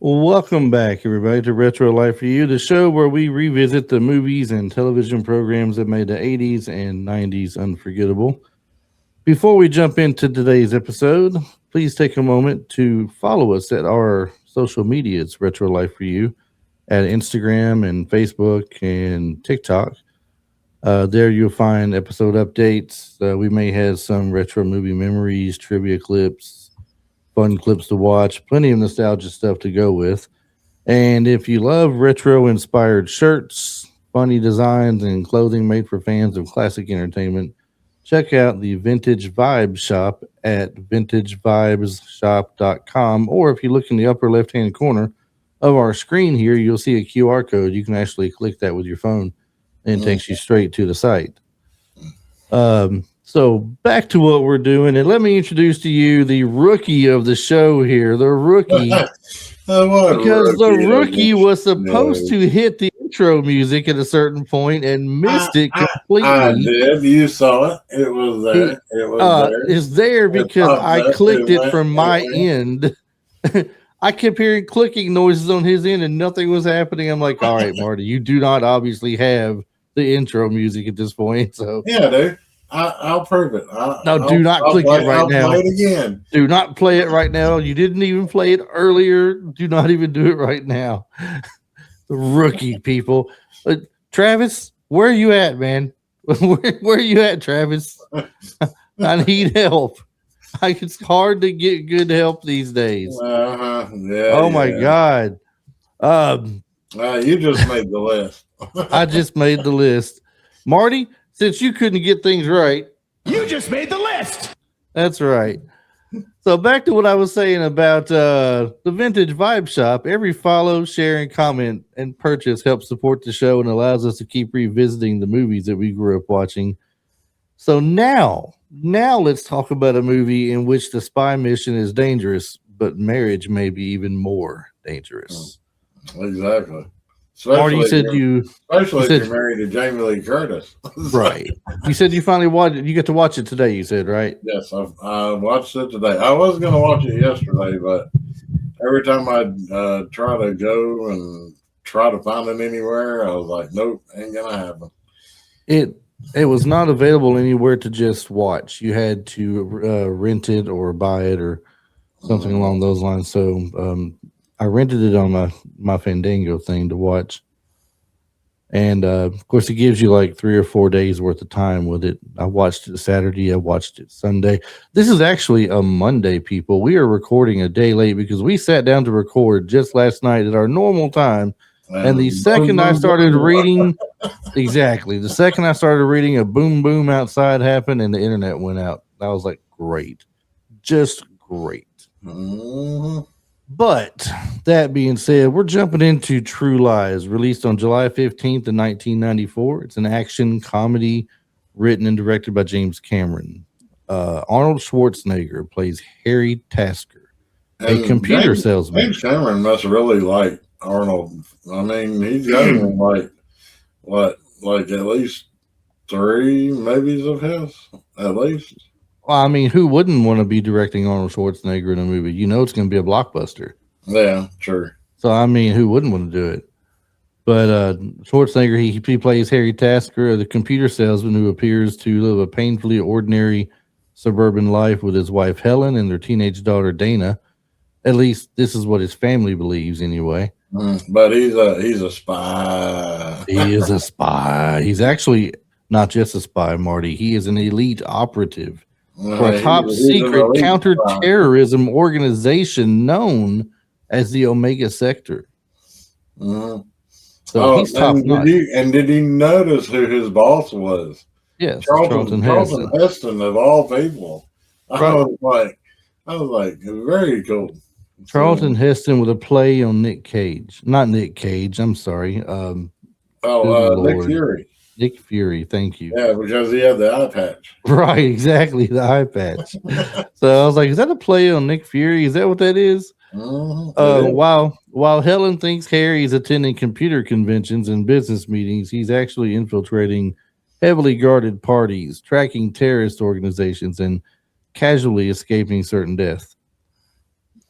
Welcome back, everybody, to Retro Life for You, the show where we revisit the movies and television programs that made the 80s and 90s unforgettable. Before we jump into today's episode, please take a moment to follow us at our social medias, Retro Life for You, at Instagram and Facebook and TikTok. There you'll find episode updates. We may have some retro movie memories, trivia clips, fun clips to watch, plenty of nostalgia stuff to go with. And if you love retro inspired shirts, funny designs, and clothing made for fans of classic entertainment, check out the Vintage Vibes shop at vintagevibesshop.com. Or if you look in the upper left hand corner of our screen here, you'll see a QR code. You can actually click that with your phone and it takes you straight to the site. So back to what we're doing, and let me introduce to you the rookie of the show here, the rookie, because the rookie was supposed to hit the intro music at a certain point and missed it completely. I did. You saw it. It was there. It's there because I clicked it from my end. I kept hearing clicking noises on his end, and nothing was happening. I'm like, all right, Marty, you do not obviously have the intro music at this point. So yeah, dude. I'll prove it. Do not click it right now. Play it again. Do not play it right now. You didn't even play it earlier. Do not even do it right now. The rookie people. Travis, where are you at, man? Where are you at, Travis? I need help. It's hard to get good help these days. My God. You just made the list. I just made the list. Marty, since you couldn't get things right, you just made the list. That's right. So back to what I was saying about the Vintage Vibe Shop. Every follow, share, and comment and purchase helps support the show and allows us to keep revisiting the movies that we grew up watching. So now let's talk about a movie in which the spy mission is dangerous, but marriage may be even more dangerous. Exactly. Marty, you said if you're married to Jamie Lee Curtis. Right. You said you finally watched it. You got to watch it today, you said, right? Yes, I watched it today. I was going to watch it yesterday, but every time I try to go and try to find it anywhere, I was like, nope, ain't going to happen. It was not available anywhere to just watch. You had to rent it or buy it or something along those lines. So I rented it on my Fandango thing to watch. And, of course, it gives you like 3 or 4 days worth of time with it. I watched it Saturday. I watched it Sunday. This is actually a Monday, people. We are recording a day late because we sat down to record just last night at our normal time. And the second I started reading, the second I started reading, a boom, boom outside happened and the internet went out. I was like, great. Just great. But that being said, we're jumping into True Lies, released on July 15th of 1994. It's an action comedy written and directed by James Cameron. Arnold Schwarzenegger plays Harry Tasker, a computer salesman. James Cameron must really like Arnold. I mean, he's got him like at least 3 movies of his, at least. Well, I mean, who wouldn't want to be directing Arnold Schwarzenegger in a movie? You know it's going to be a blockbuster. Yeah, sure. So, I mean, who wouldn't want to do it? But Schwarzenegger, he plays Harry Tasker, the computer salesman who appears to live a painfully ordinary suburban life with his wife Helen and their teenage daughter Dana. At least this is what his family believes anyway. But he's a spy. He is a spy. He's actually not just a spy, Marty. He is an elite operative for a top secret counterterrorism organization known as the Omega Sector. So he's top notch. Did you notice who his boss was? Yes, Charlton Heston of all people. I was like, very cool. Charlton Heston with a play on Nick Cage. Not Nick Cage, I'm sorry. Nick Fury. Nick Fury, thank you. Yeah, because he had the eye patch. Right, exactly, the eye patch. So I was like, is that a play on Nick Fury? Is that what that is? While Helen thinks Harry is attending computer conventions and business meetings, he's actually infiltrating heavily guarded parties, tracking terrorist organizations, and casually escaping certain death.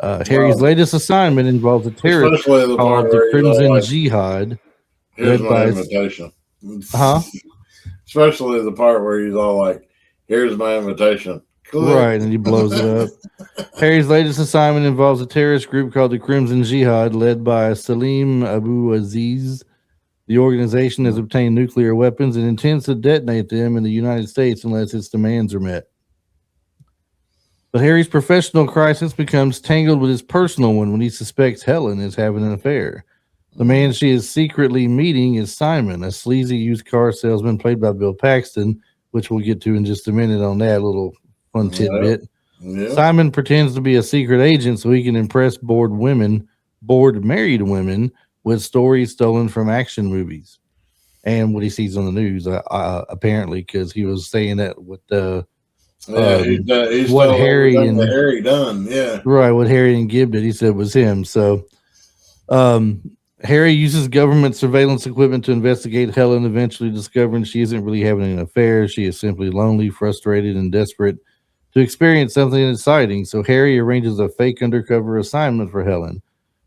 Harry's latest assignment involves a terrorist especially the part called the where he's all Crimson like, Jihad. "Here's led my by- invitation." Huh? Especially the part where he's all like, "Here's my invitation." Click. Right, and he blows it up. Harry's latest assignment involves a terrorist group called the Crimson Jihad, led by Salim Abu Aziz. The organization has obtained nuclear weapons and intends to detonate them in the United States unless its demands are met. But Harry's professional crisis becomes tangled with his personal one when he suspects Helen is having an affair. The man she is secretly meeting is Simon, a sleazy used car salesman played by Bill Paxton, which we'll get to in just a minute on that little fun tidbit. Yeah. Simon pretends to be a secret agent so he can impress bored married women with stories stolen from action movies and what he sees on the news, apparently, because he was saying that with he's what told Harry everything and that Harry done. Yeah. right, what Harry and Gibb did, he said was him. So Harry uses government surveillance equipment to investigate Helen, eventually discovering she isn't really having an affair. She is simply lonely, frustrated, and desperate to experience something exciting. So Harry arranges a fake undercover assignment for Helen.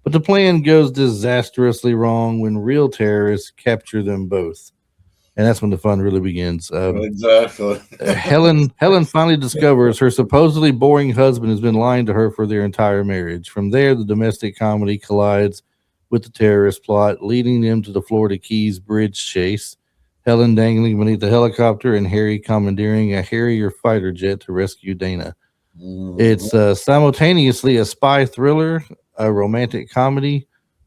But the plan goes disastrously wrong when real terrorists capture them both. And that's when the fun really begins. Exactly. Helen finally discovers her supposedly boring husband has been lying to her for their entire marriage. From there, the domestic comedy collides with the terrorist plot, leading them to the Florida Keys bridge chase. Helen dangling beneath the helicopter and Harry commandeering a Harrier fighter jet to rescue Dana. It's simultaneously a spy thriller, a romantic comedy,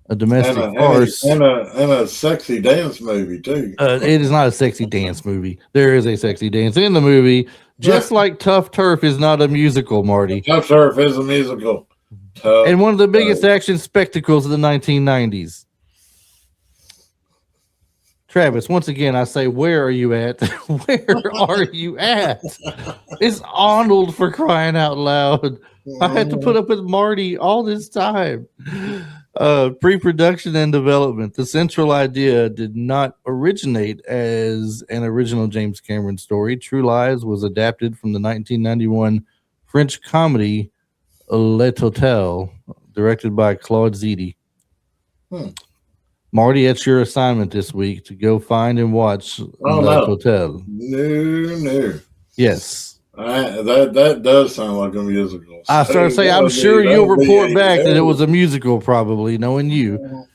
a domestic farce, and a sexy dance movie too. It is not a sexy dance movie. There is a sexy dance in the movie, just like Tough Turf is not a musical, Marty. Tough Turf is a musical. And one of the biggest action spectacles of the 1990s. Travis, once again, I say, where are you at? Where are you at? It's Arnold, for crying out loud. I had to put up with Marty all this time. Pre-production and development. The central idea did not originate as an original James Cameron story. True Lies was adapted from the 1991 French comedy Le Total, directed by Claude Zidi. Marty, it's your assignment this week to go find and watch Le Total. No. Yes. That does sound like a musical. I started to say, I'm sure you'll report back that it was a musical, probably, knowing you.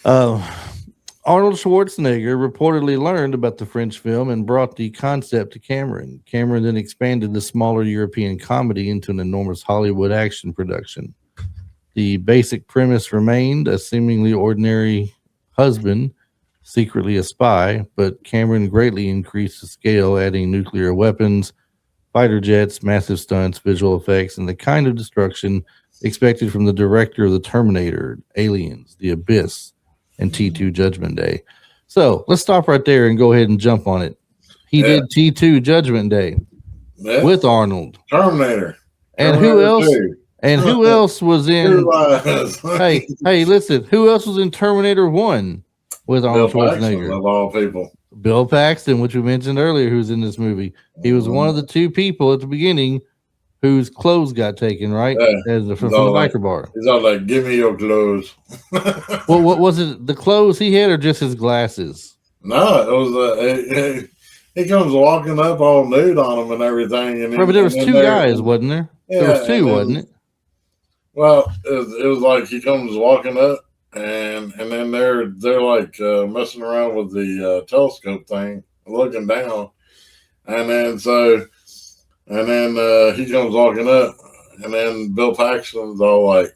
Arnold Schwarzenegger reportedly learned about the French film and brought the concept to Cameron. Cameron then expanded the smaller European comedy into an enormous Hollywood action production. The basic premise remained a seemingly ordinary husband, secretly a spy, but Cameron greatly increased the scale, adding nuclear weapons, fighter jets, massive stunts, visual effects, and the kind of destruction expected from the director of The Terminator, Aliens, The Abyss, and T2 Judgment Day. So let's stop right there and go ahead and jump on it. He did T2 Judgment Day with Arnold. Terminator. And who else? And who else was in? hey, listen. Who else was in Terminator 1 with Arnold Schwarzenegger? Of all people. Bill Paxton, which we mentioned earlier, who's in this movie. He was one of the two people at the beginning whose clothes got taken, right? From the biker bar. He's all like, "Give me your clothes." Well, what was it? The clothes he had, or just his glasses? No, it was he comes walking up all nude on him and everything. And but there was two guys, wasn't there? Yeah, there was two, wasn't it? Well, it was like he comes walking up, and then they're like messing around with the telescope thing, looking down, and then he comes walking up, and then Bill Paxton's all like,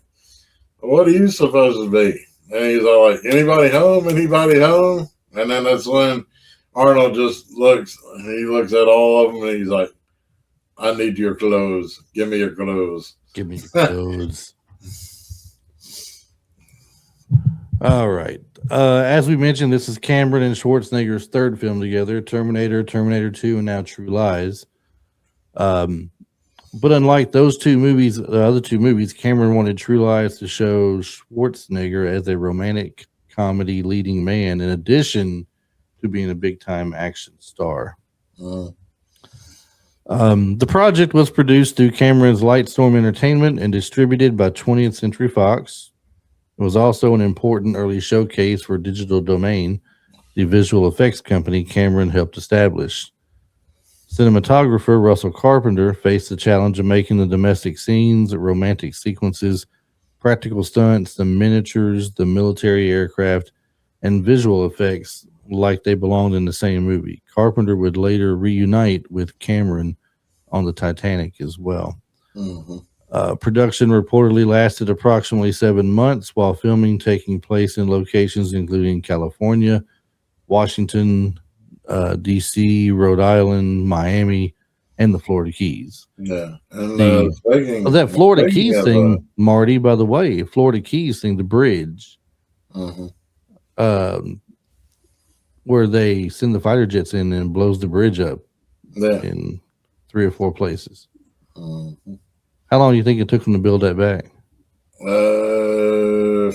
"What are you supposed to be?" And he's all like, "Anybody home? Anybody home?" And then that's when Arnold just looks at all of them, and he's like, "I need your clothes. Give me your clothes. Give me your clothes." All right. As we mentioned, this is Cameron and Schwarzenegger's third film together: Terminator, Terminator 2, and now True Lies. But unlike those two movies, the other two movies, Cameron wanted True Lies to show Schwarzenegger as a romantic comedy leading man, in addition to being a big-time action star. The project was produced through Cameron's Lightstorm Entertainment and distributed by 20th Century Fox. It was also an important early showcase for Digital Domain, the visual effects company Cameron helped establish. Cinematographer Russell Carpenter faced the challenge of making the domestic scenes, romantic sequences, practical stunts, the miniatures, the military aircraft, and visual effects like they belonged in the same movie. Carpenter would later reunite with Cameron on the Titanic as well. Production reportedly lasted approximately 7 months, while filming taking place in locations including California, Washington, D.C., Rhode Island, Miami, and the Florida Keys. Yeah. And that Florida Keys thing, Marty, by the way, Florida Keys thing, the bridge, where they send the fighter jets in and blows the bridge up in 3 or 4 places. How long do you think it took them to build that back?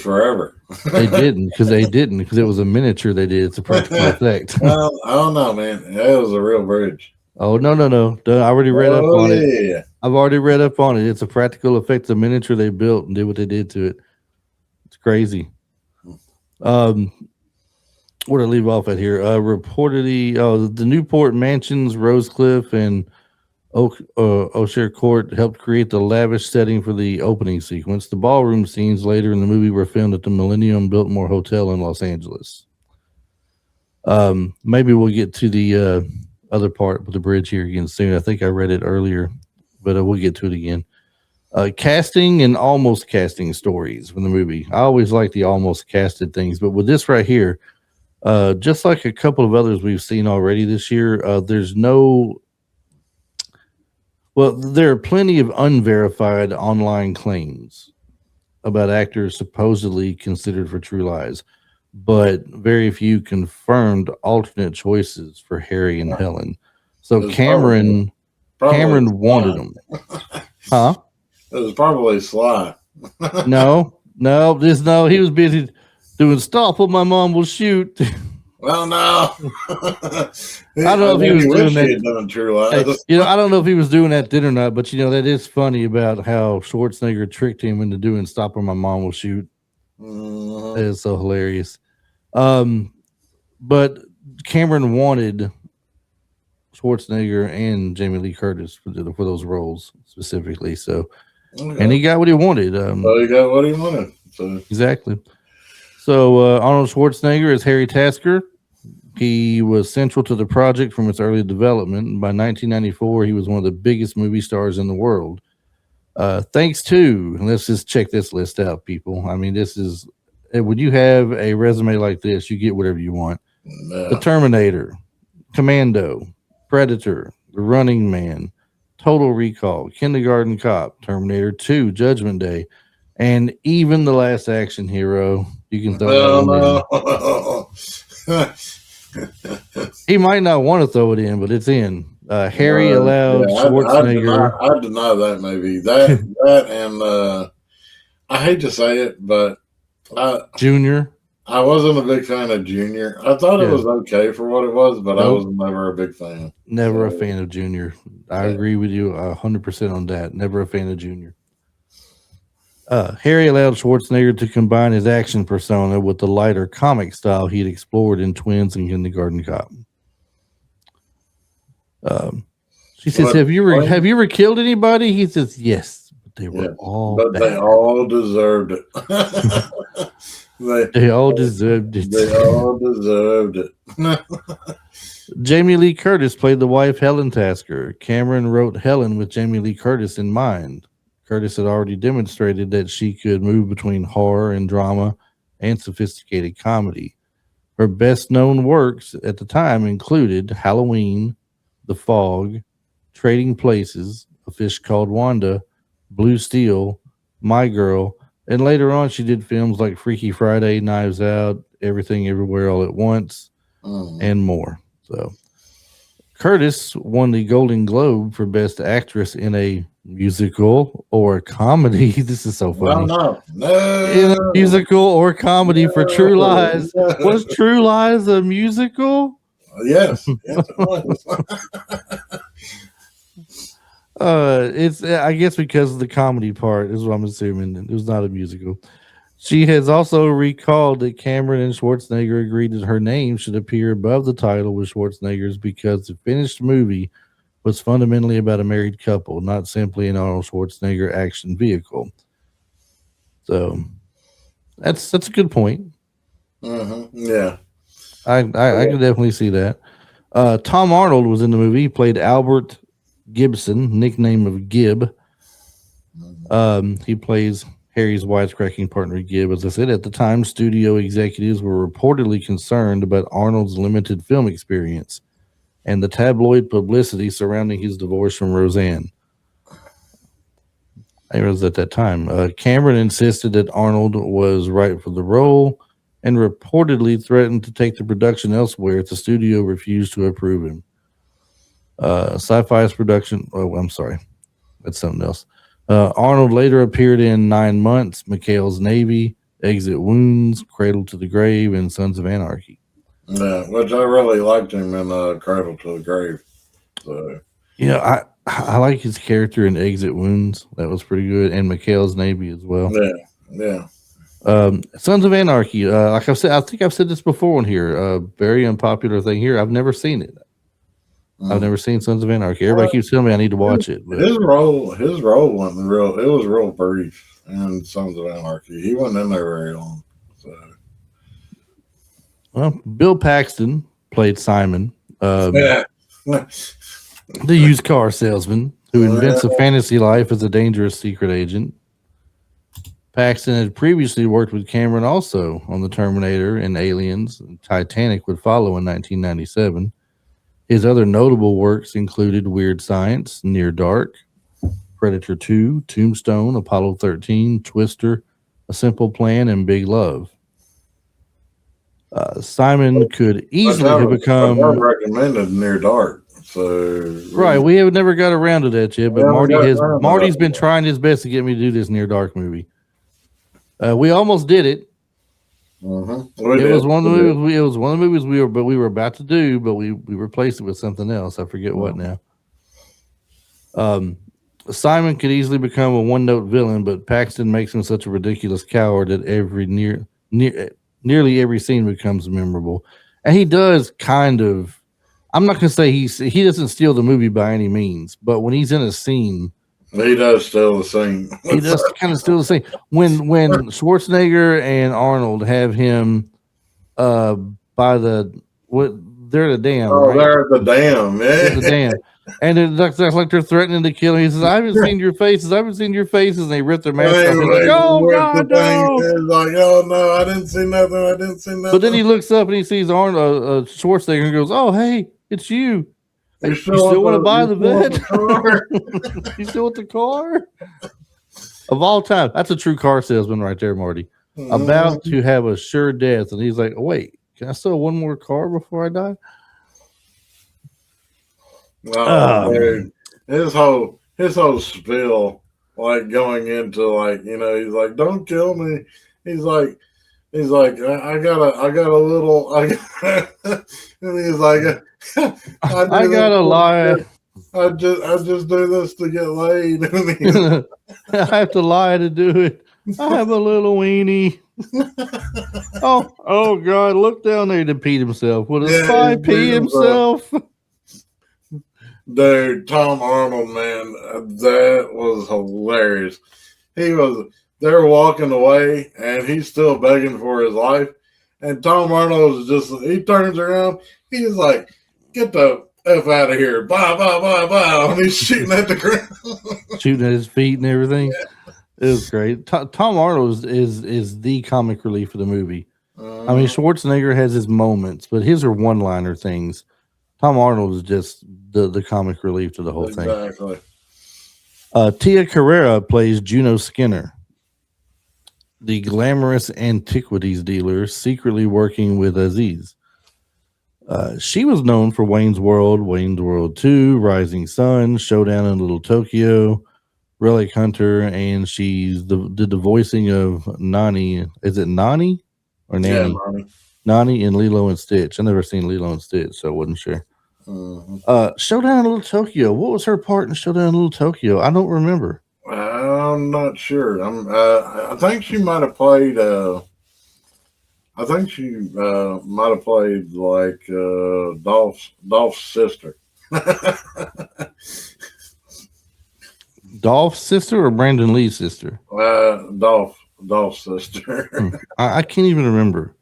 Forever. They didn't because it was a miniature they did. It's a practical effect. Well, I don't know, man. That was a real bridge. Oh, no. I already read up on it. I've already read up on it. It's a practical effect. It's a miniature they built and did what they did to it. It's crazy. Where to leave off at here? Reportedly, the Newport Mansions, Rosecliff, and O'Share Court helped create the lavish setting for the opening sequence. The ballroom scenes later in the movie were filmed at the Millennium Biltmore Hotel in Los Angeles. Maybe we'll get to the other part with the bridge here again soon. I think I read it earlier, but we'll get to it again. Casting and almost casting stories from the movie. I always like the almost casted things, but with this right here, just like a couple of others we've seen already this year, there are plenty of unverified online claims about actors supposedly considered for True Lies, but very few confirmed alternate choices for Harry and Helen. So Cameron wanted them. Huh? It was probably Sly. No. He was busy doing Stop or My Mom Will Shoot. Well, no. I don't know if he was doing that. True Lies. I don't know if he was doing that then or not, but that is funny about how Schwarzenegger tricked him into doing Stop or My Mom Will Shoot. That is so hilarious. But Cameron wanted Schwarzenegger and Jamie Lee Curtis for those roles specifically. So, and he got what he wanted. He got what he wanted. So. Exactly. So Arnold Schwarzenegger is Harry Tasker. He was central to the project from its early development. By 1994, he was one of the biggest movie stars in the world. Thanks to, let's just check this list out, people. I mean, this is, when you have a resume like this, you get whatever you want. No. The Terminator, Commando, Predator, The Running Man, Total Recall, Kindergarten Cop, Terminator 2, Judgment Day, and even The Last Action Hero. You can throw that in. He might not want to throw it in, but it's in. Harry allowed Schwarzenegger. I deny that maybe. That and I hate to say it, but Junior. I wasn't a big fan of Junior. I thought it was okay for what it was, but I was never a big fan. Never a fan of Junior. I agree with you 100% on that. Never a fan of Junior. Harry allowed Schwarzenegger to combine his action persona with the lighter comic style he'd explored in Twins and Kindergarten Cop. She says, "Have you ever killed anybody?" He says, "Yes, but they were all bad. They all deserved it. They all deserved it. They all deserved it." Jamie Lee Curtis played the wife Helen Tasker. Cameron wrote Helen with Jamie Lee Curtis in mind. Curtis had already demonstrated that she could move between horror and drama and sophisticated comedy. Her best-known works at the time included Halloween, The Fog, Trading Places, A Fish Called Wanda, Blue Steel, My Girl, and later on she did films like Freaky Friday, Knives Out, Everything Everywhere All at Once, and more. So Curtis won the Golden Globe for Best Actress in a musical or a comedy. This is so funny. No. In a musical or comedy for True Lies. Was True Lies a musical? Yes. Yes, it was. It's I guess because of the comedy part is what I'm assuming. It was not a musical. She has also recalled that Cameron and Schwarzenegger agreed that her name should appear above the title with Schwarzenegger's because the finished movie was fundamentally about a married couple, not simply an Arnold Schwarzenegger action vehicle. So that's a good point. Yeah. I can definitely see that. Tom Arnold was in the movie. He played Albert Gibson, nickname of Gib. He plays Harry's wisecracking partner, Gib. As I said, at the time, studio executives were reportedly concerned about Arnold's limited film experience and the tabloid publicity surrounding his divorce from Roseanne. I was at that time. Cameron insisted that Arnold was right for the role and reportedly threatened to take the production elsewhere if the studio refused to approve him. Sci-Fi's production. Oh, I'm sorry. That's something else. Arnold later appeared in 9 Months, McHale's Navy, Exit Wounds, Cradle to the Grave, and Sons of Anarchy. Yeah, which I really liked him in Cradle to the Grave. So. You know, I like his character in Exit Wounds. That was pretty good, and McHale's Navy as well. Yeah. Sons of Anarchy. Like I've said, I think I've said this before on here. Very unpopular thing here. I've never seen it. I've never seen Sons of Anarchy. Everybody keeps telling me I need to watch it. But. His role wasn't real. It was real brief in Sons of Anarchy. He wasn't in there very long. So. Well, Bill Paxton played Simon, Yeah. the used car salesman who invents a fantasy life as a dangerous secret agent. Paxton had previously worked with Cameron also on The Terminator and Aliens. And Titanic would follow in 1997. His other notable works included Weird Science, Near Dark, Predator 2, Tombstone, Apollo 13, Twister, A Simple Plan, and Big Love. Simon could easily have become... I recommended Near Dark. So right, we have never got around to that yet, but Marty's been trying his best to get me to do this Near Dark movie. We almost did it. It was one of the movies we were about to do, but we replaced it with something else. I forget what now. Simon could easily become a one-note villain, but Paxton makes him such a ridiculous coward that nearly every scene becomes memorable. And he does kind of. I'm not going to say he doesn't steal the movie by any means, but when he's in a scene. He does steal the scene. He does kind of steal the scene. When Schwarzenegger and Arnold have him by the they're at the dam. Oh, right? they're at the dam, man. The dam. And it looks like they're threatening to kill him. He says, I haven't seen your faces. I haven't seen your faces. And they rip their mask off. He's like, oh, God, no. He's like, oh, no, I didn't see nothing. But then he looks up and he sees Arnold Schwarzenegger and goes, oh, hey, it's you. You still want to buy the bed? You still want the car? Of all time, that's a true car salesman right there, Marty. About to have a sure death, and he's like, oh, "Wait, can I sell one more car before I die?" Dude, his whole spiel, like going into like he's like, "Don't kill me." He's like, I got a little, and he's like. I gotta lie. I just do this to get laid. I have to lie to do it. I have a little weenie. oh God! Look down there to pee himself. What does 5P himself? Dude, Tom Arnold, man, that was hilarious. They were walking away, and he's still begging for his life. And Tom Arnold he turns around. He's like, get the F out of here. Bye, bye, bye, bye. And he's shooting at the ground. Shooting at his feet and everything. Yeah. It was great. Tom Arnold is the comic relief of the movie. I mean, Schwarzenegger has his moments, but his are one-liner things. Tom Arnold is just the comic relief to the whole thing. Exactly. Tia Carrera plays Juno Skinner, the glamorous antiquities dealer secretly working with Aziz. She was known for Wayne's World, Wayne's World 2, Rising Sun, Showdown in Little Tokyo, Relic Hunter, and she did the voicing of Nani. Is it Nani or Nanny? Yeah, Nani. Nani in Lilo and Stitch. I never seen Lilo and Stitch, so I wasn't sure. Showdown in Little Tokyo. What was her part in Showdown in Little Tokyo? I don't remember. I'm not sure. I think she might have played. I think she might have played like Dolph's sister. Dolph's sister or Brandon Lee's sister? Dolph's sister. I can't even remember.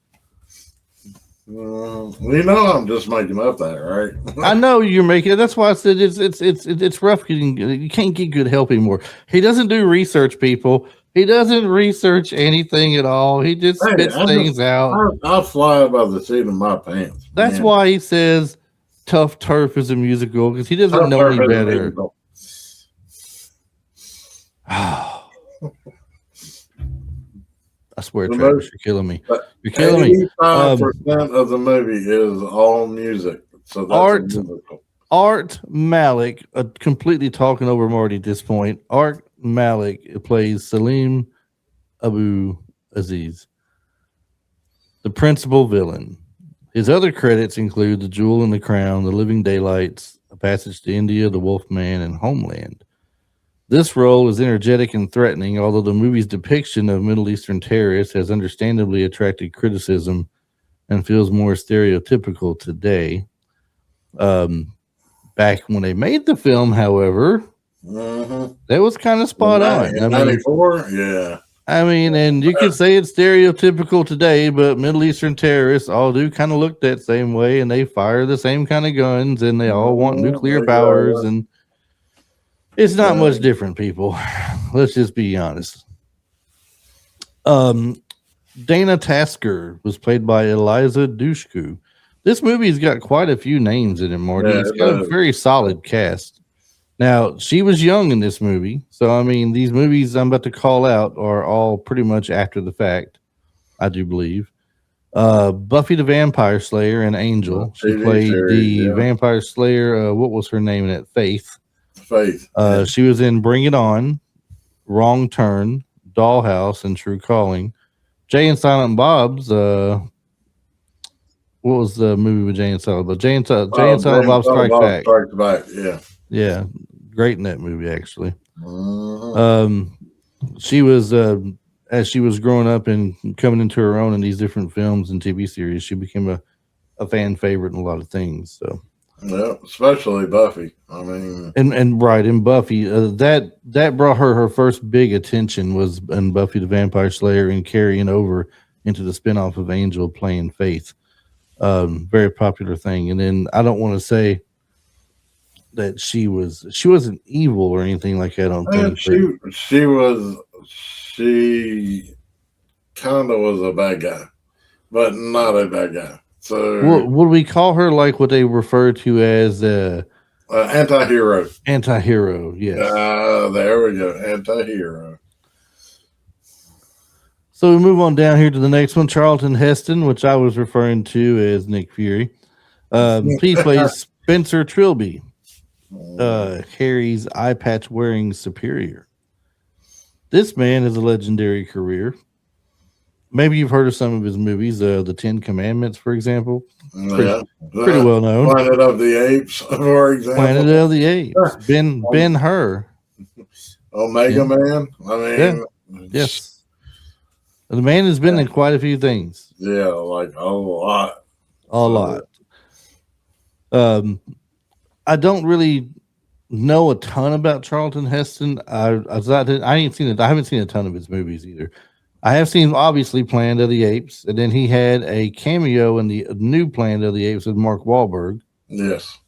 You know, I'm just making up that, right? I know you're making it. That's why I said it's rough getting. You can't get good help anymore. He doesn't do research, people. He doesn't research anything at all. He just spits things out. I fly by the seat of my pants. That's why he says Tough Turf is a musical, because he doesn't know any better. I swear, Travis, you're killing me. You're killing me. 85% of the movie is all music. So that's Art Malik, completely talking over Marty at this point. Art Malik plays Salim Abu Aziz, the principal villain. His other credits include The Jewel and the Crown, The Living Daylights, A Passage to India, The Wolf Man, and Homeland. This role is energetic and threatening, although the movie's depiction of Middle Eastern terrorists has understandably attracted criticism and feels more stereotypical today. Back when they made the film, however, that was kind of spot on. 94, yeah. I mean, and you could say it's stereotypical today, but Middle Eastern terrorists all do kind of look that same way, and they fire the same kind of guns, and they all want nuclear powers, and it's not much different, people. Let's just be honest. Dana Tasker was played by Eliza Dushku. This movie's got quite a few names in it, Marty. It's got a very solid cast. Now, she was young in this movie, so I mean, these movies I'm about to call out are all pretty much after the fact, I do believe. Buffy the Vampire Slayer and Angel. She played the Vampire Slayer. What was her name in it? Faith. She was in Bring It On, Wrong Turn, Dollhouse, and True Calling. Jay and Silent Bob's. What was the movie with Jay and Silent Bob? Jay and Silent Bob Strike Back. Yeah, great in that movie, actually. She was as she was growing up and coming into her own in these different films and TV series, she became a fan favorite in a lot of things. So. Yeah, especially Buffy. I mean, and right in Buffy, that brought her first big attention was in Buffy the Vampire Slayer and carrying over into the spinoff of Angel playing Faith. Very popular thing. And then I don't want to say that she wasn't evil or anything like that. I don't think she kind of was a bad guy, but not a bad guy. So would we call her like what they refer to as anti-hero? Anti-hero, yes. There we go, anti-hero. So we move on down here to the next one, Charlton Heston, which I was referring to as Nick Fury. He plays Spencer Trilby, Harry's eye patch wearing superior. This man has a legendary career. Maybe you've heard of some of his movies, the Ten Commandments, for example. Pretty well known. Planet of the Apes, for example. Planet of the Apes. Ben-Hur. Omega Man. I mean, yes. The man has been in quite a few things. Yeah, like a lot. A lot. I don't really know a ton about Charlton Heston. I haven't seen a ton of his movies either. I have seen, obviously, Planet of the Apes, and then he had a cameo in the new Planet of the Apes with Mark Wahlberg. Yes.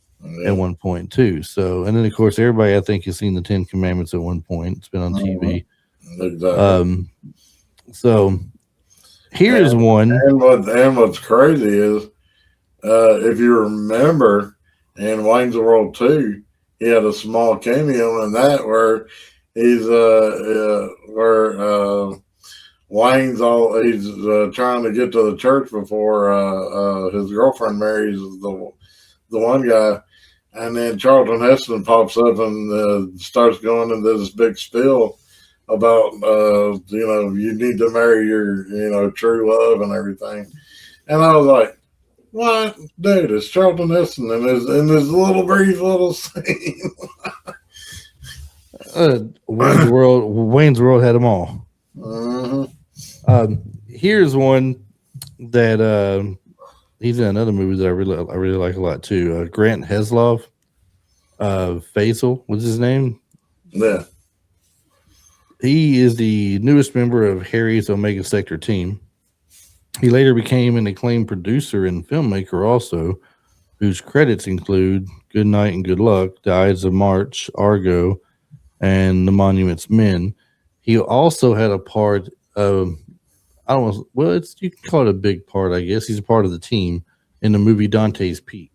At one point, too. So, and then, of course, everybody, I think, has seen the Ten Commandments at one point. It's been on TV. Exactly. So, here's one. And what's crazy is, if you remember, in Wayne's World 2, he had a small cameo in that where he's Wayne's trying to get to the church before his girlfriend marries the one guy, and then Charlton Heston pops up and starts going into this big spiel about you need to marry your true love and everything, and I was like, What? Dude, it's Charlton Heston in his little brief little scene. Wayne's World had them all. Here's one that he's in another movie that I really like a lot too. Grant Heslov, Faisal was his name. Yeah. He is the newest member of Harry's Omega Sector team. He later became an acclaimed producer and filmmaker also, whose credits include Good Night and Good Luck, The Ides of March, Argo, and The Monuments Men. He also had a part of, I don't know, well, you can call it a big part, I guess. He's a part of the team in the movie Dante's Peak.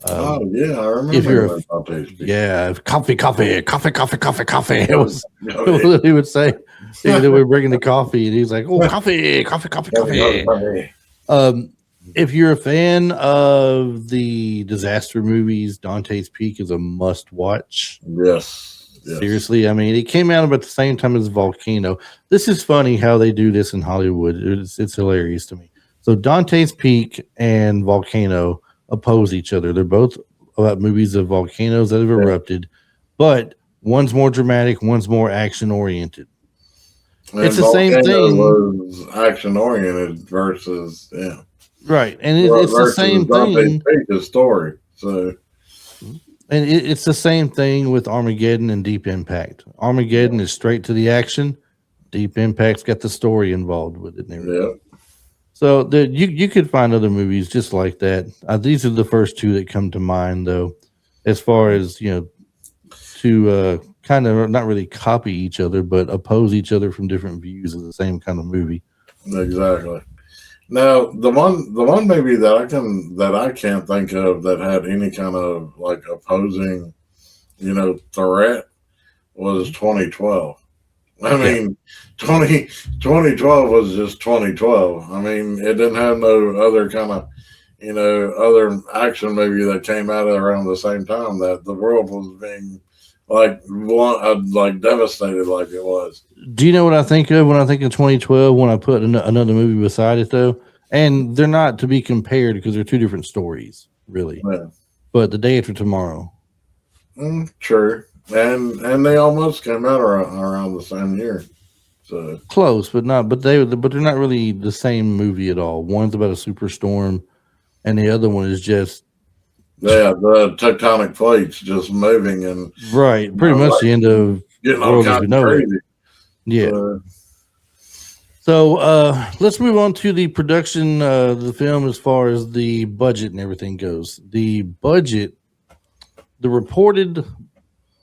Oh yeah, I remember. If you're Dante's Peak. yeah, coffee. It was what he would say. They were bringing the coffee, and he's like, "Oh, coffee." If you're a fan of the disaster movies, Dante's Peak is a must-watch. Yes. Seriously, I mean, it came out about the same time as Volcano. This is funny how they do this in Hollywood. It's hilarious to me. So Dante's Peak and Volcano oppose each other. They're both about movies of volcanoes that have erupted, but one's more dramatic, one's more action-oriented. It's the same thing. Was action-oriented versus right, and it's the same thing. The story, so. And it's the same thing with Armageddon and Deep Impact. Armageddon is straight to the action. Deep Impact's got the story involved with it. Yeah. So you could find other movies just like that. These are the first two that come to mind, though, as far as to kind of not really copy each other, but oppose each other from different views of the same kind of movie. Exactly. Now, the one movie that I can't think of that had any kind of like opposing, threat was 2012. I mean, 2012 was just 2012. I mean, it didn't have no other kind of, other action movie that came out around the same time that the world was being like devastated like it was. Do you know what I think of when I think of 2012? When I put another movie beside it, though, and they're not to be compared because they're two different stories, really. Yeah. But The Day After Tomorrow. True. And they almost came out around the same year, so close, but they're not really the same movie at all. One's about a superstorm, and the other one is just the tectonic plates just moving and right, pretty much the end of getting all kinds of crazy. Yeah. So let's move on to the production of the film as far as the budget and everything goes. The reported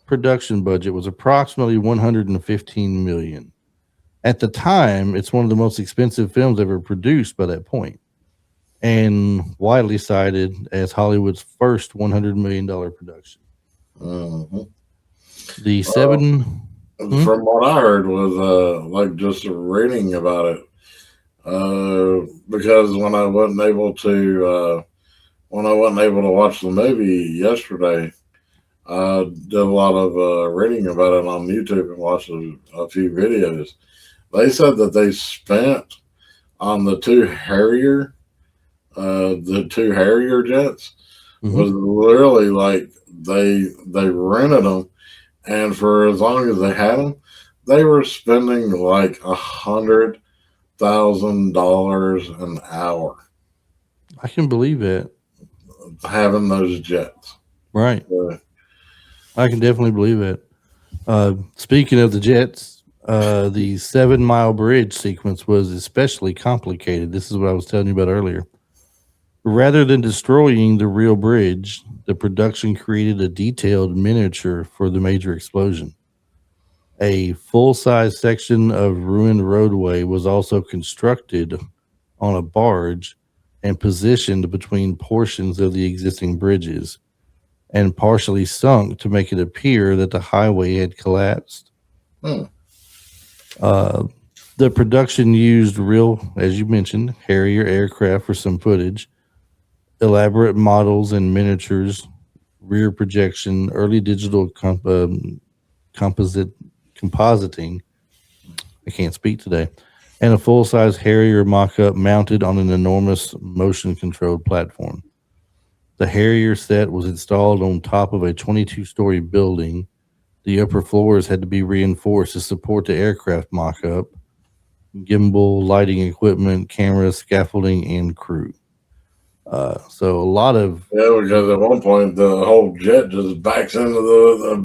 production budget was approximately $115 million. At the time, it's one of the most expensive films ever produced by that point, and widely cited as Hollywood's first $100 million production. The from what I heard was just reading about it, because when I wasn't able to watch the movie yesterday, I did a lot of reading about it on YouTube and watched a few videos. They said that they spent on the two Harrier jets was literally like they rented them, and for as long as they had them, they were spending like $100,000 an hour. I can believe it. Having those jets, right? I can definitely believe it. Speaking of the jets, the 7 Mile Bridge sequence was especially complicated. This is what I was telling you about earlier. Rather than destroying the real bridge, the production created a detailed miniature for the major explosion. A full-size section of ruined roadway was also constructed on a barge and positioned between portions of the existing bridges, and partially sunk to make it appear that the highway had collapsed. The production used real, as you mentioned, Harrier aircraft for some footage, elaborate models and miniatures, rear projection, early digital compositing. I can't speak today. and a full-size Harrier mock-up mounted on an enormous motion-controlled platform. The Harrier set was installed on top of a 22-story building. The upper floors had to be reinforced to support the aircraft mock-up, gimbal, lighting equipment, cameras, scaffolding, and crew. So a lot of because at one point the whole jet just backs into a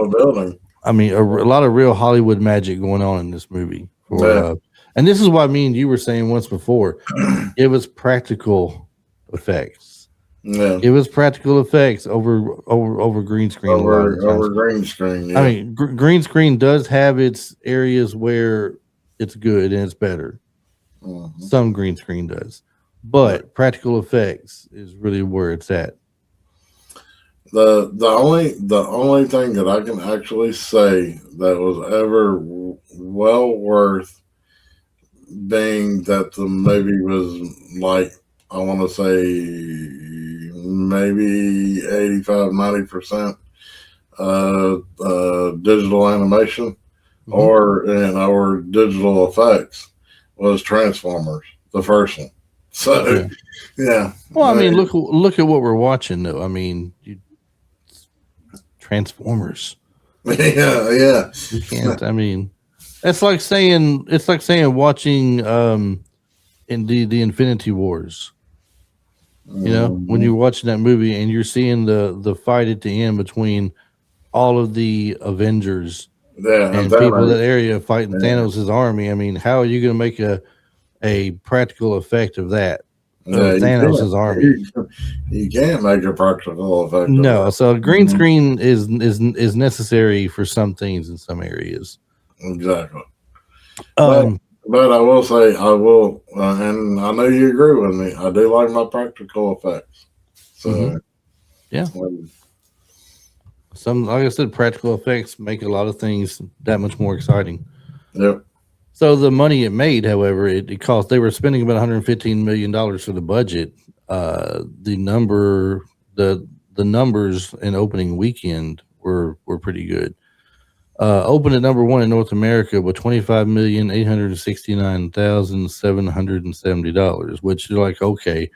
building. I mean, a lot of real Hollywood magic going on in this movie. And this is why me and you were saying once before, it was practical effects. Yeah, It was practical effects over green screen. Over green screen. Yeah. I mean, green screen does have its areas where it's good and it's better. Mhm. Some green screen does, but practical effects is really where it's at. The only thing that I can actually say that was ever well worth being that the movie was like, I want to say maybe 85-90% digital animation or digital effects was Transformers, the first one. So yeah. Well, I mean, look at what we're watching though. I mean, Transformers. Yeah. You can't. I mean, it's like saying watching in the Infinity Wars. You know, when you're watching that movie and you're seeing the fight at the end between all of the Avengers and people in that area fighting Thanos' army. I mean, how are you going to make a practical effect of that? Thanos' army. You can't make a practical effect. No, so green screen is necessary for some things in some areas. Exactly. But I will say, and I know you agree with me. I do like my practical effects. So yeah, some, like I said, practical effects make a lot of things that much more exciting. Yep. So the money it made, however, it cost. They were spending about $115 million for the budget. The numbers in opening weekend were pretty good. Opened at number one in North America with $25,869,770, which you're like, okay,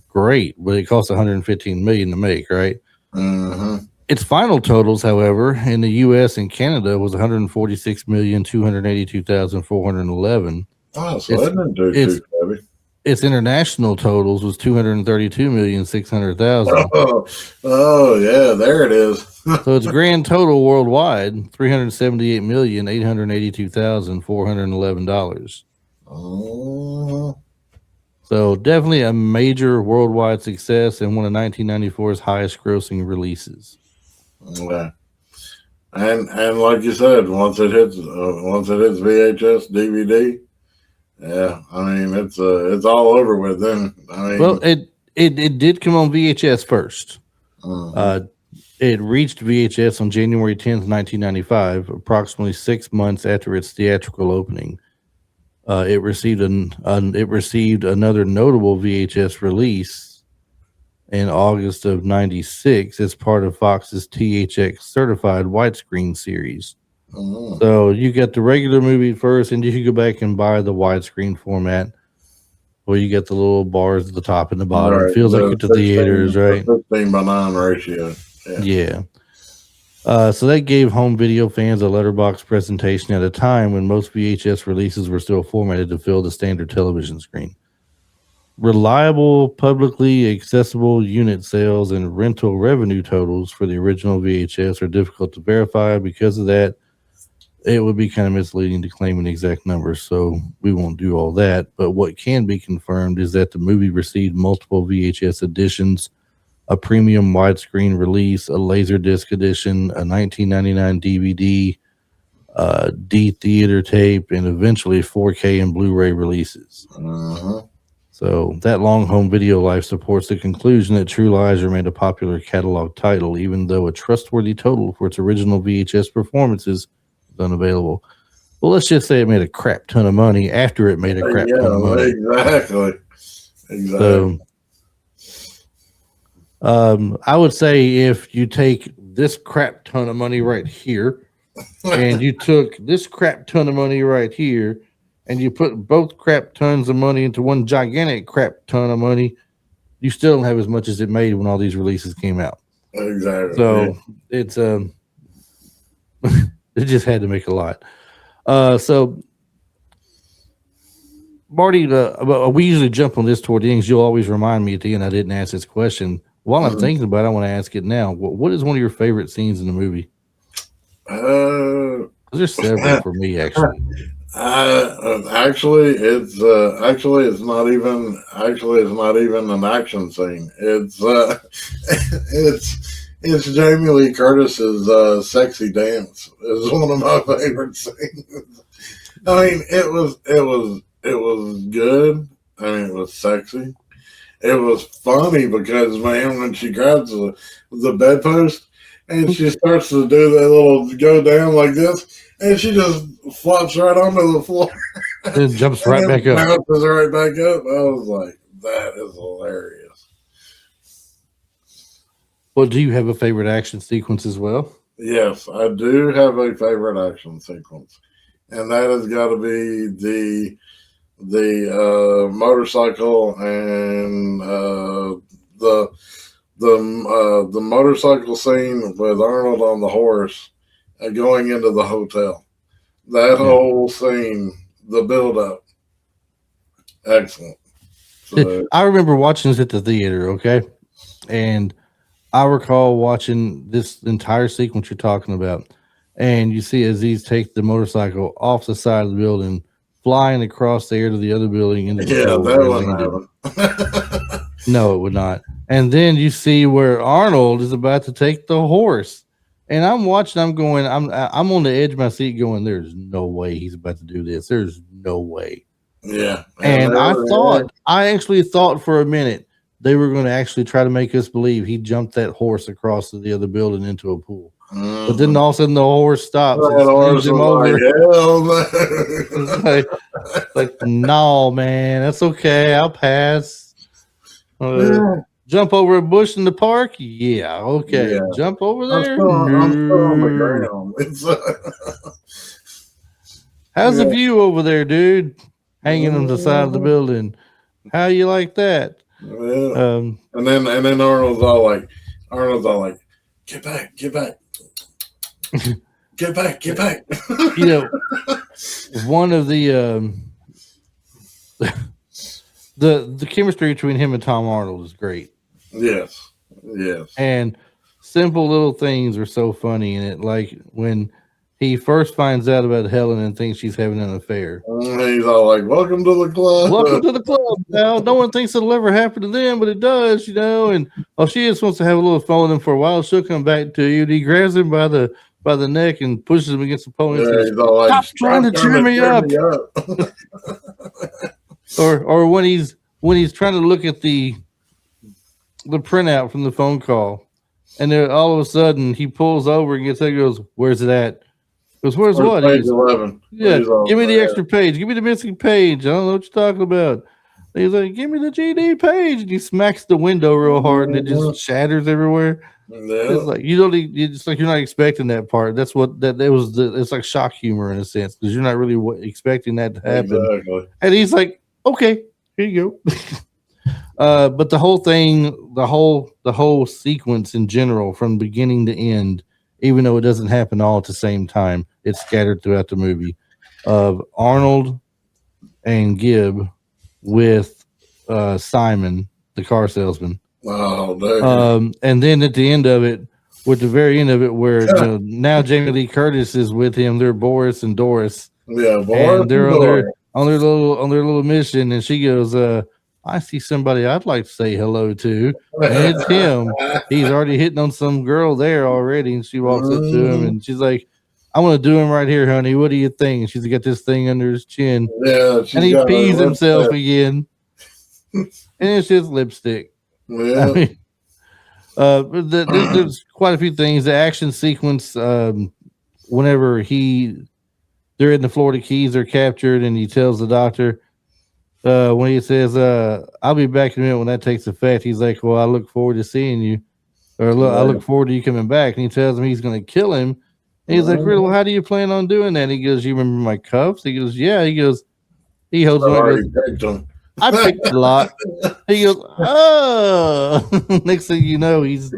great, but it cost $115 million to make, right? Mm-hmm. Its final totals, however, in the U.S. and Canada was $146,282,411. Oh, so that didn't do too shabby. Its international totals was $232,600,000. Oh, yeah, there it is. So its grand total worldwide $378,882,411. Oh. So definitely a major worldwide success and one of 1994's highest grossing releases. Yeah, and like you said, once it hits VHS, DVD, yeah, I mean it's all over with. Then I mean, well, it did come on VHS first. It reached VHS on January 10th, 1995, approximately 6 months after its theatrical opening. It received another notable VHS release in August of 96 as part of Fox's THX certified widescreen series. So you get the regular movie first, and you can go back and buy the widescreen format where you get the little bars at the top and the bottom. Right. It feels like it's the theaters, right? 15:9 ratio. Yeah. So that gave home video fans a letterbox presentation at a time when most VHS releases were still formatted to fill the standard television screen. Reliable, publicly accessible unit sales and rental revenue totals for the original VHS are difficult to verify. Because of that, it would be kind of misleading to claim an exact number, so we won't do all that. But what can be confirmed is that the movie received multiple VHS editions, a premium widescreen release, a Laserdisc edition, a 1999 DVD, D theater tape, and eventually 4K and Blu-ray releases. So that long home video life supports the conclusion that True Lies remained a popular catalog title, even though a trustworthy total for its original VHS performances is unavailable. Well, let's just say it made a crap ton of money after it made a crap ton of money. Exactly. So, I would say if you take this crap ton of money right here, and you took this crap ton of money right here, and you put both crap tons of money into one gigantic crap ton of money, you still don't have as much as it made when all these releases came out. Exactly. So it's it just had to make a lot. So Marty, we usually jump on this toward the end. You'll always remind me at the end I didn't ask this question. While I'm thinking about it, I want to ask it now. What is one of your favorite scenes in the movie? There's several for me, actually. Actually, it's not even an action scene. It's Jamie Lee Curtis's sexy dance is one of my favorite scenes. I mean, it was good. I mean, it was sexy. It was funny because, man, when she grabs the bedpost and she starts to do that little go down like this, and she just flops right onto the floor. It jumps right back up. Bounces right back up. I was like, that is hilarious. Well, do you have a favorite action sequence as well? Yes, I do have a favorite action sequence, and that has got to be the motorcycle and the motorcycle scene with Arnold on the horse going into the hotel. That whole scene, the build up, excellent. So, I remember watching this at the theater, okay? And I recall watching this entire sequence you're talking about. And you see Aziz take the motorcycle off the side of the building, flying across the air to the other building. Into the that wouldn't happen. No, it would not. And then you see where Arnold is about to take the horse. And I'm watching, I'm on the edge of my seat going, there's no way he's about to do this. There's no way. Yeah. And I actually thought for a minute they were going to actually try to make us believe he jumped that horse across the other building into a pool. Mm-hmm. But then all of a sudden the horse stops and slings him over. Like, no, man, that's okay. I'll pass. Jump over a bush in the park? Yeah, okay. Yeah. Jump over there? I'm still on the ground. How's the view over there, dude? Hanging on the side of the building. How you like that? And then Arnold's all like, get back. Get back. You know, one of the the chemistry between him and Tom Arnold is great. Yes. And simple little things are so funny in it. Like when he first finds out about Helen and thinks she's having an affair. He's all like, welcome to the club. Welcome to the club. Now, no one thinks it'll ever happen to them, but it does, you know. And she just wants to have a little fun with him for a while. She'll come back to you. And he grabs him by the neck and pushes him against the pole. And says, he's all like, stop trying to cheer me up. or when he's trying to look at the printout from the phone call, and then all of a sudden he pulls over and gets there and goes, where's it at? Goes, where's what? Page 11. Yeah, give me the extra page. Give me the missing page. I don't know what you're talking about. And he's like, give me the GD page. And he smacks the window real hard and it just shatters everywhere. Yeah. It's like you're not expecting that part. That's what it's like shock humor in a sense because you're not really expecting that to happen. Exactly. And he's like, okay, here you go. But the whole thing, the whole sequence in general, from beginning to end, even though it doesn't happen all at the same time, it's scattered throughout the movie, of Arnold and Gibb with Simon, the car salesman. Oh, and then at the end of it, with the very end of it, where now Jamie Lee Curtis is with him, they're Boris and Doris. Yeah, Boris and they're on their little mission, and she goes, I see somebody I'd like to say hello to. And it's him. He's already hitting on some girl there already. And she walks up to him and she's like, I want to do him right here, honey. What do you think? And she's got this thing under his chin. Yeah. And he pees himself again. And it's just lipstick. Yeah. I mean, there's quite a few things. The action sequence, whenever they're in the Florida Keys, they're captured, and he tells the doctor, when he says, I'll be back in a minute when that takes effect, he's like, well, I look forward to seeing you. Or I look forward to you coming back. And he tells him he's going to kill him. And he's like, really, well, how do you plan on doing that? He goes, you remember my cuffs? He goes, yeah. He goes, He holds I've him and already goes, picked them. I picked a lot. He goes, oh. Next thing you know, he's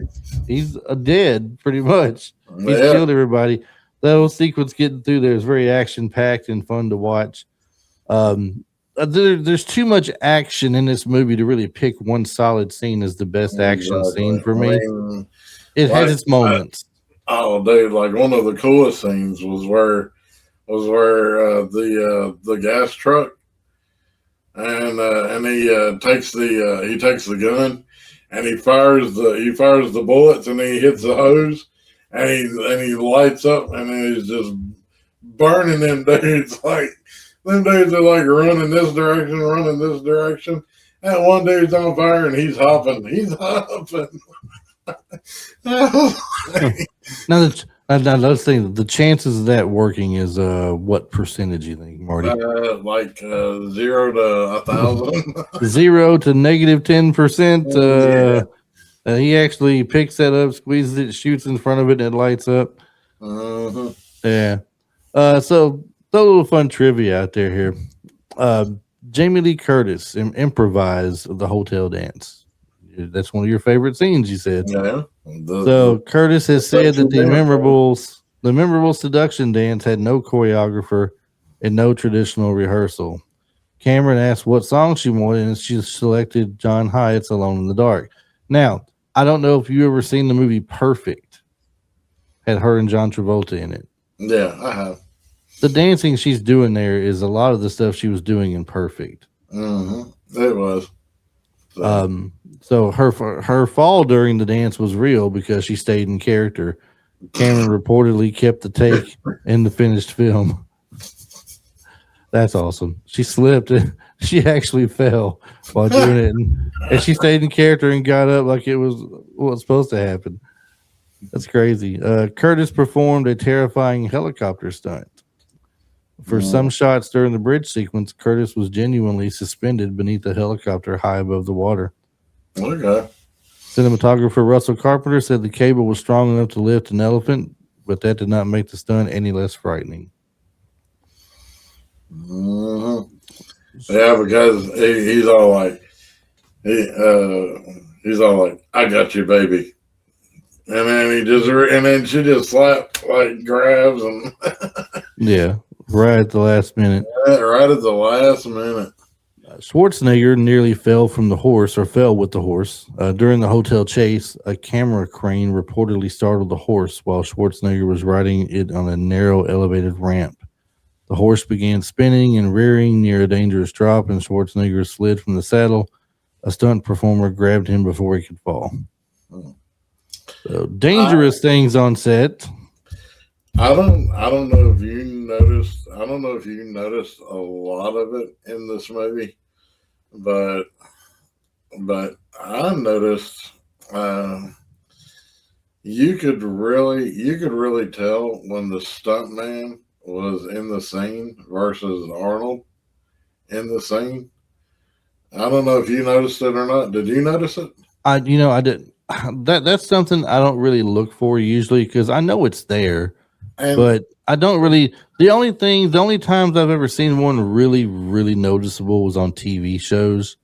dead pretty much. He's Yeah. killed everybody. That whole sequence getting through there is very action packed and fun to watch. There's too much action in this movie to really pick one solid scene as the best action scene for me. It has its moments. Oh, dude! Like one of the coolest scenes was where the gas truck and he takes the gun and he fires the bullets and he hits the hose and he lights up and he's just burning them dudes. Like them dudes are like running this direction. And one dude's on fire and he's hopping. Now, let's think. The chances of that working is what percentage you think, Marty? 0 to 1,000. 0 to negative 10%. He actually picks that up, squeezes it, shoots in front of it, and it lights up. Uh-huh. Yeah. So throw a little fun trivia out there here. Jamie Lee Curtis improvised the hotel dance. That's one of your favorite scenes, you said. Yeah. So Curtis has said that the memorable seduction dance had no choreographer and no traditional rehearsal. Cameron asked what song she wanted, and she selected John Hyatt's "Alone in the Dark." Now, I don't know if you ever seen the movie Perfect. Had her and John Travolta in it. Yeah, I have. The dancing she's doing there is a lot of the stuff she was doing in Perfect. Mm-hmm. It was. So her fall during the dance was real because she stayed in character. Cameron reportedly kept the take in the finished film. That's awesome. She slipped and she actually fell while doing it, and she stayed in character and got up like it was what was supposed to happen. That's crazy. Curtis performed a terrifying helicopter stunt. For some shots during the bridge sequence, Curtis was genuinely suspended beneath a helicopter high above the water. Okay. Cinematographer Russell Carpenter said the cable was strong enough to lift an elephant, but that did not make the stunt any less frightening. Mm-hmm. Yeah, because he's all like, he's all like, "I got you, baby," and then she just slapped, like grabs and Yeah, right at the last minute. Right at the last minute. Schwarzenegger nearly fell with the horse. During the hotel chase, a camera crane reportedly startled the horse while Schwarzenegger was riding it on a narrow elevated ramp. The horse began spinning and rearing near a dangerous drop, and Schwarzenegger slid from the saddle. A stunt performer grabbed him before he could fall. So dangerous things on set. I don't know if you noticed. I don't know if you noticed a lot of it in this movie, but I noticed you could really tell when the stuntman was in the scene versus Arnold in the scene. I don't know if you noticed it or not. Did you notice it? I didn't. That's something I don't really look for usually because I know it's there. But I don't really. The only times I've ever seen one really, really noticeable was on TV shows.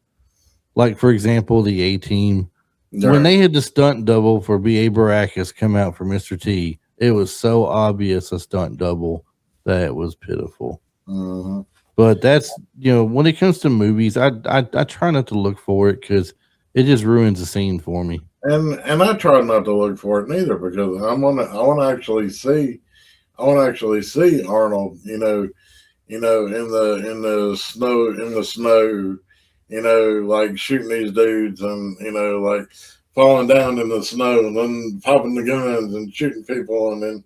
Like, for example, the A-Team. Right. When they had the stunt double for B.A. Baracus come out for Mr. T, it was so obvious a stunt double that it was pitiful. Mm-hmm. But that's, when it comes to movies, I try not to look for it because it just ruins the scene for me. And I try not to look for it neither because I want to actually see Arnold, in the snow, like shooting these dudes and, like falling down in the snow and then popping the guns and shooting people.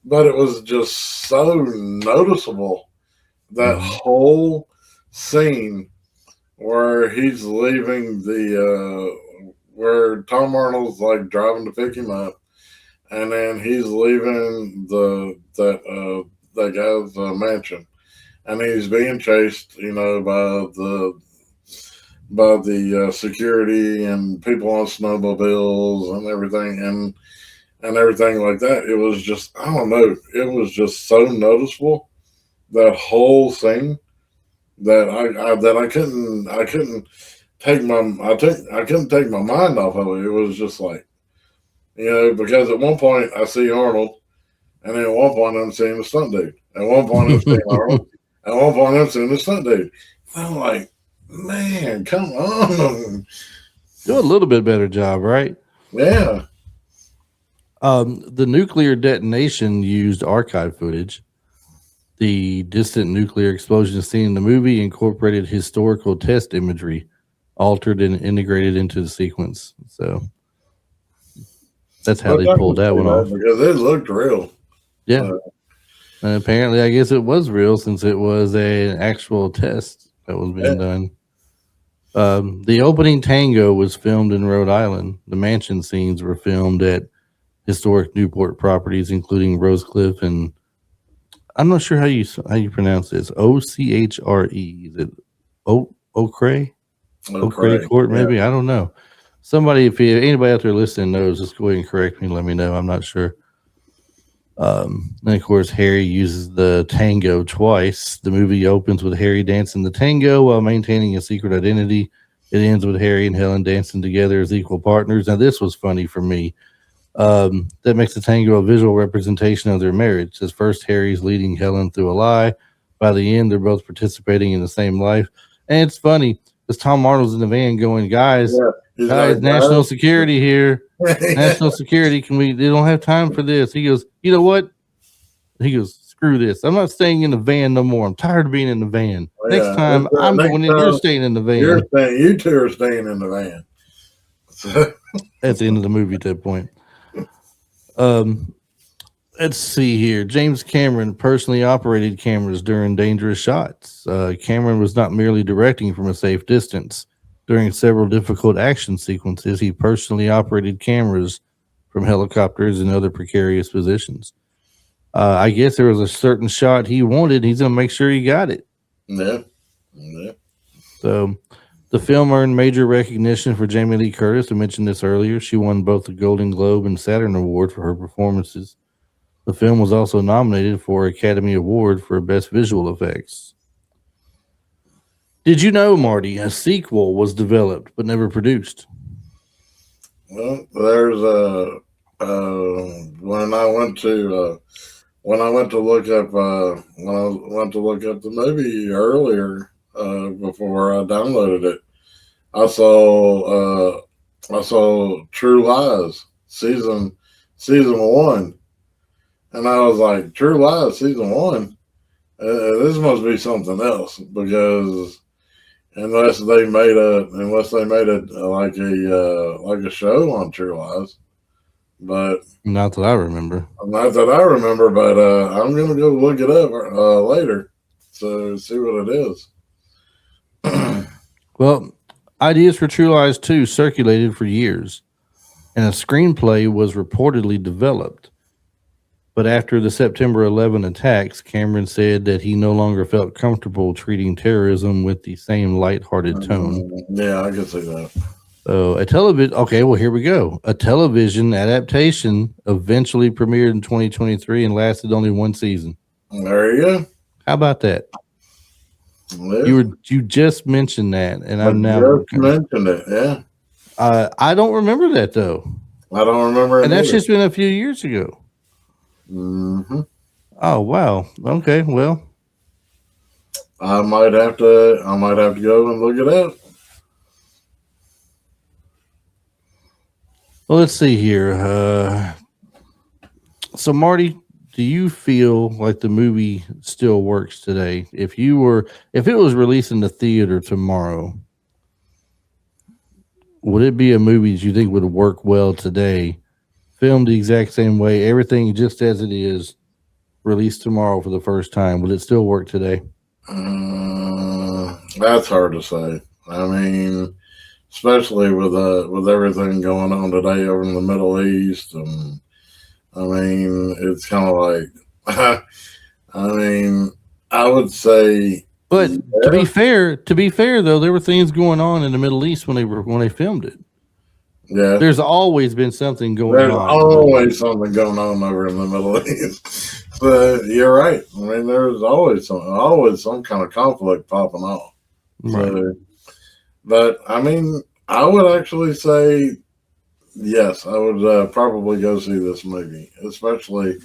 But it was just so noticeable, that whole scene where he's leaving where Tom Arnold's like driving to pick him up. And then he's leaving that guy's mansion, and he's being chased, by the security and people on snowmobiles and everything, and everything like that. It was just, I don't know, it was just so noticeable, that whole scene, that I couldn't I couldn't take my mind off of it. It was just like, because at one point I see Arnold, and then at one point I'm seeing the stunt dude. At one point I'm seeing Arnold. At one point I'm seeing the stunt dude. I'm like, man, come on. Do a little bit better job, right? Yeah. The nuclear detonation used archive footage. The distant nuclear explosion seen in the movie incorporated historical test imagery, altered and integrated into the sequence. So that's how they pulled that one off. Because it looked real. Yeah. And apparently, I guess it was real since it was an actual test that was being done. The opening tango was filmed in Rhode Island. The mansion scenes were filmed at historic Newport properties, including Rosecliff and I'm not sure how you pronounce this. Ochre. Is it Ochre? Ochre Court, maybe? Yeah. I don't know. Somebody, if anybody out there listening knows, just go ahead and correct me and let me know. I'm not sure. And of course, Harry uses the tango twice. The movie opens with Harry dancing the tango while maintaining a secret identity. It ends with Harry and Helen dancing together as equal partners. Now, this was funny for me. That makes the tango a visual representation of their marriage. As first, Harry's leading Helen through a lie. By the end, they're both participating in the same life. And it's funny because Tom Arnold's in the van going, guys, national security here. National security, they don't have time for this. He goes, you know what? He goes, screw this. I'm not staying in the van no more. I'm tired of being in the van. Next time, I'm going in. You're staying in the van. You two are staying in the van. At the end of the movie at that point. Let's see here. James Cameron personally operated cameras during dangerous shots. Cameron was not merely directing from a safe distance. During several difficult action sequences, he personally operated cameras from helicopters and other precarious positions. I guess there was a certain shot he wanted. He's going to make sure he got it. Yeah. So the film earned major recognition for Jamie Lee Curtis. I mentioned this earlier. She won both the Golden Globe and Saturn Award for her performances. The film was also nominated for Academy Award for Best Visual Effects. Did you know, Marty, a sequel was developed but never produced? Well, there's when I went to look up the movie earlier before I downloaded it, I saw True Lies season 1, and I was like, True Lies season 1. This must be something else because. Unless they made it like a show on True Lies, but not that I remember. But I'm gonna go look it up later to see what it is. Well, ideas for True Lies 2 circulated for years, and a screenplay was reportedly developed. But after the September 11 attacks, Cameron said that he no longer felt comfortable treating terrorism with the same lighthearted tone. Yeah, I can see that. So here we go. A television adaptation eventually premiered in 2023 and lasted only one season. There you go. How about that? Yeah. You just mentioned that, and I'm now mentioned it. Yeah. I don't remember that though. I don't remember, and that's just been a few years ago. Mm-hmm. Oh wow. Okay. Well, I might have to go and look it up. Well, let's see here. So, Marty, do you feel like the movie still works today? If it was released in the theater tomorrow, would it be a movie that you think would work well today? Filmed the exact same way, everything just as it is, released tomorrow for the first time. Would it still work today? That's hard to say. I mean, especially with everything going on today over in the Middle East, and I mean, it's kind of like, I mean, I would say. But to be fair though, there were things going on in the Middle East when they filmed it. Yeah, there's always been something going on. There's always something going on over in the Middle East. You're right. I mean, there's always some kind of conflict popping off. Right. So, but I mean, I would actually say yes. I would probably go see this movie, especially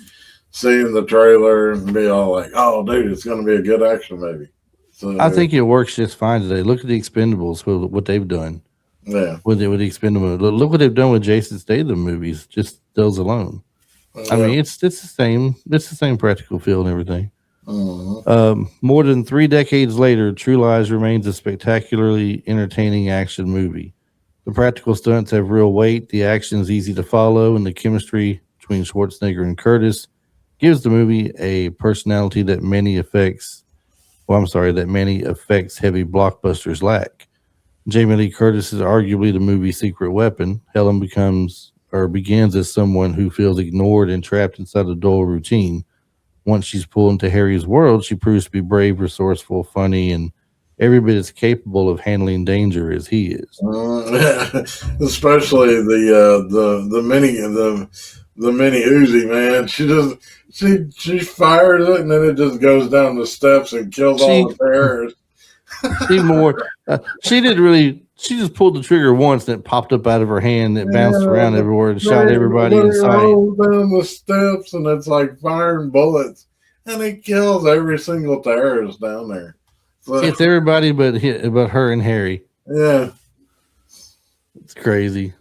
seeing the trailer and be all like, "Oh, dude, it's going to be a good action movie." So I think it works just fine today. Look at the Expendables, what they've done yeah, with the Expendables. Look what they've done with Jason Statham movies. Just those alone. I yeah. mean, it's the same. It's the same practical feel and everything. Mhm. More than 3 decades later, True Lies remains a spectacularly entertaining action movie. The practical stunts have real weight, the action is easy to follow, and the chemistry between Schwarzenegger and Curtis gives the movie a personality that many effects. Well, I'm sorry, that many effects heavy blockbusters lack. Jamie Lee Curtis is arguably the movie's secret weapon. Helen begins as someone who feels ignored and trapped inside a dull routine. Once she's pulled into Harry's world, she proves to be brave, resourceful, funny, and every bit as capable of handling danger as he is. Especially the mini Uzi, man. She fires it and then it just goes down the steps and kills all She the terrorists. she more she didn't really. She just pulled the trigger once and it popped up out of her hand. It bounced around everywhere and shot everybody in sight. Rolls down the steps and it's like firing bullets, and it kills every single terrorist down there. So, It's everybody but her and Harry. yeah, It's crazy.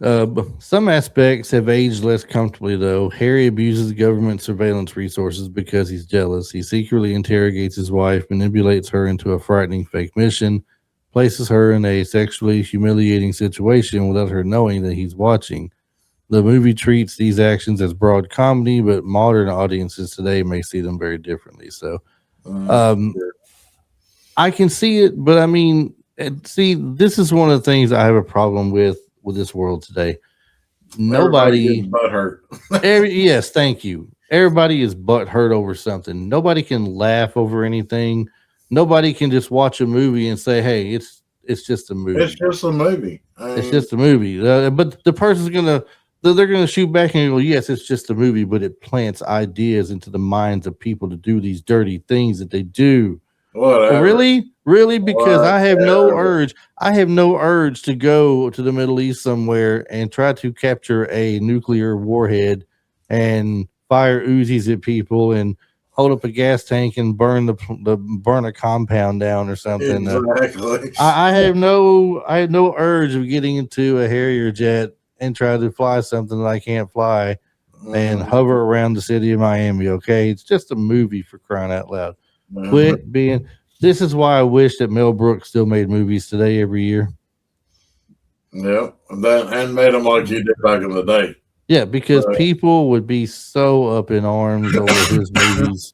Some aspects have aged less comfortably, though. Harry abuses government surveillance resources because he's jealous. He secretly interrogates his wife, manipulates her into a frightening fake mission, places her in a sexually humiliating situation without her knowing that he's watching. The movie treats these actions as broad comedy, but modern audiences today may see them very differently. So, um, I can see it, but I mean, see, this is one of the things I have a problem with this world today. everybody Nobody, gets butt hurt. yes, thank you. Everybody is butt hurt over something. Nobody can laugh over anything. Nobody can just watch a movie and say, "Hey, it's just a It's movie. just a movie. It's just a movie." But the person's they're gonna shoot back and go, "Yes, it's just a movie," but it plants ideas into the minds of people to do these dirty things that they do. Whatever. Really, because Whatever. I have no urge to go to the Middle East somewhere and try to capture a nuclear warhead and fire Uzis at people and hold up a gas tank and burn a compound down or something. Exactly. I have no urge of getting into a Harrier jet and try to fly something that I can't fly and hover around the city of Miami. Okay, it's just a movie, for crying out loud. Mhm. Quit being. This is why I wish that Mel Brooks still made movies today every year. Yeah, and made them like you did back in the day. Yeah, because Right. people would be so up in arms over his movies,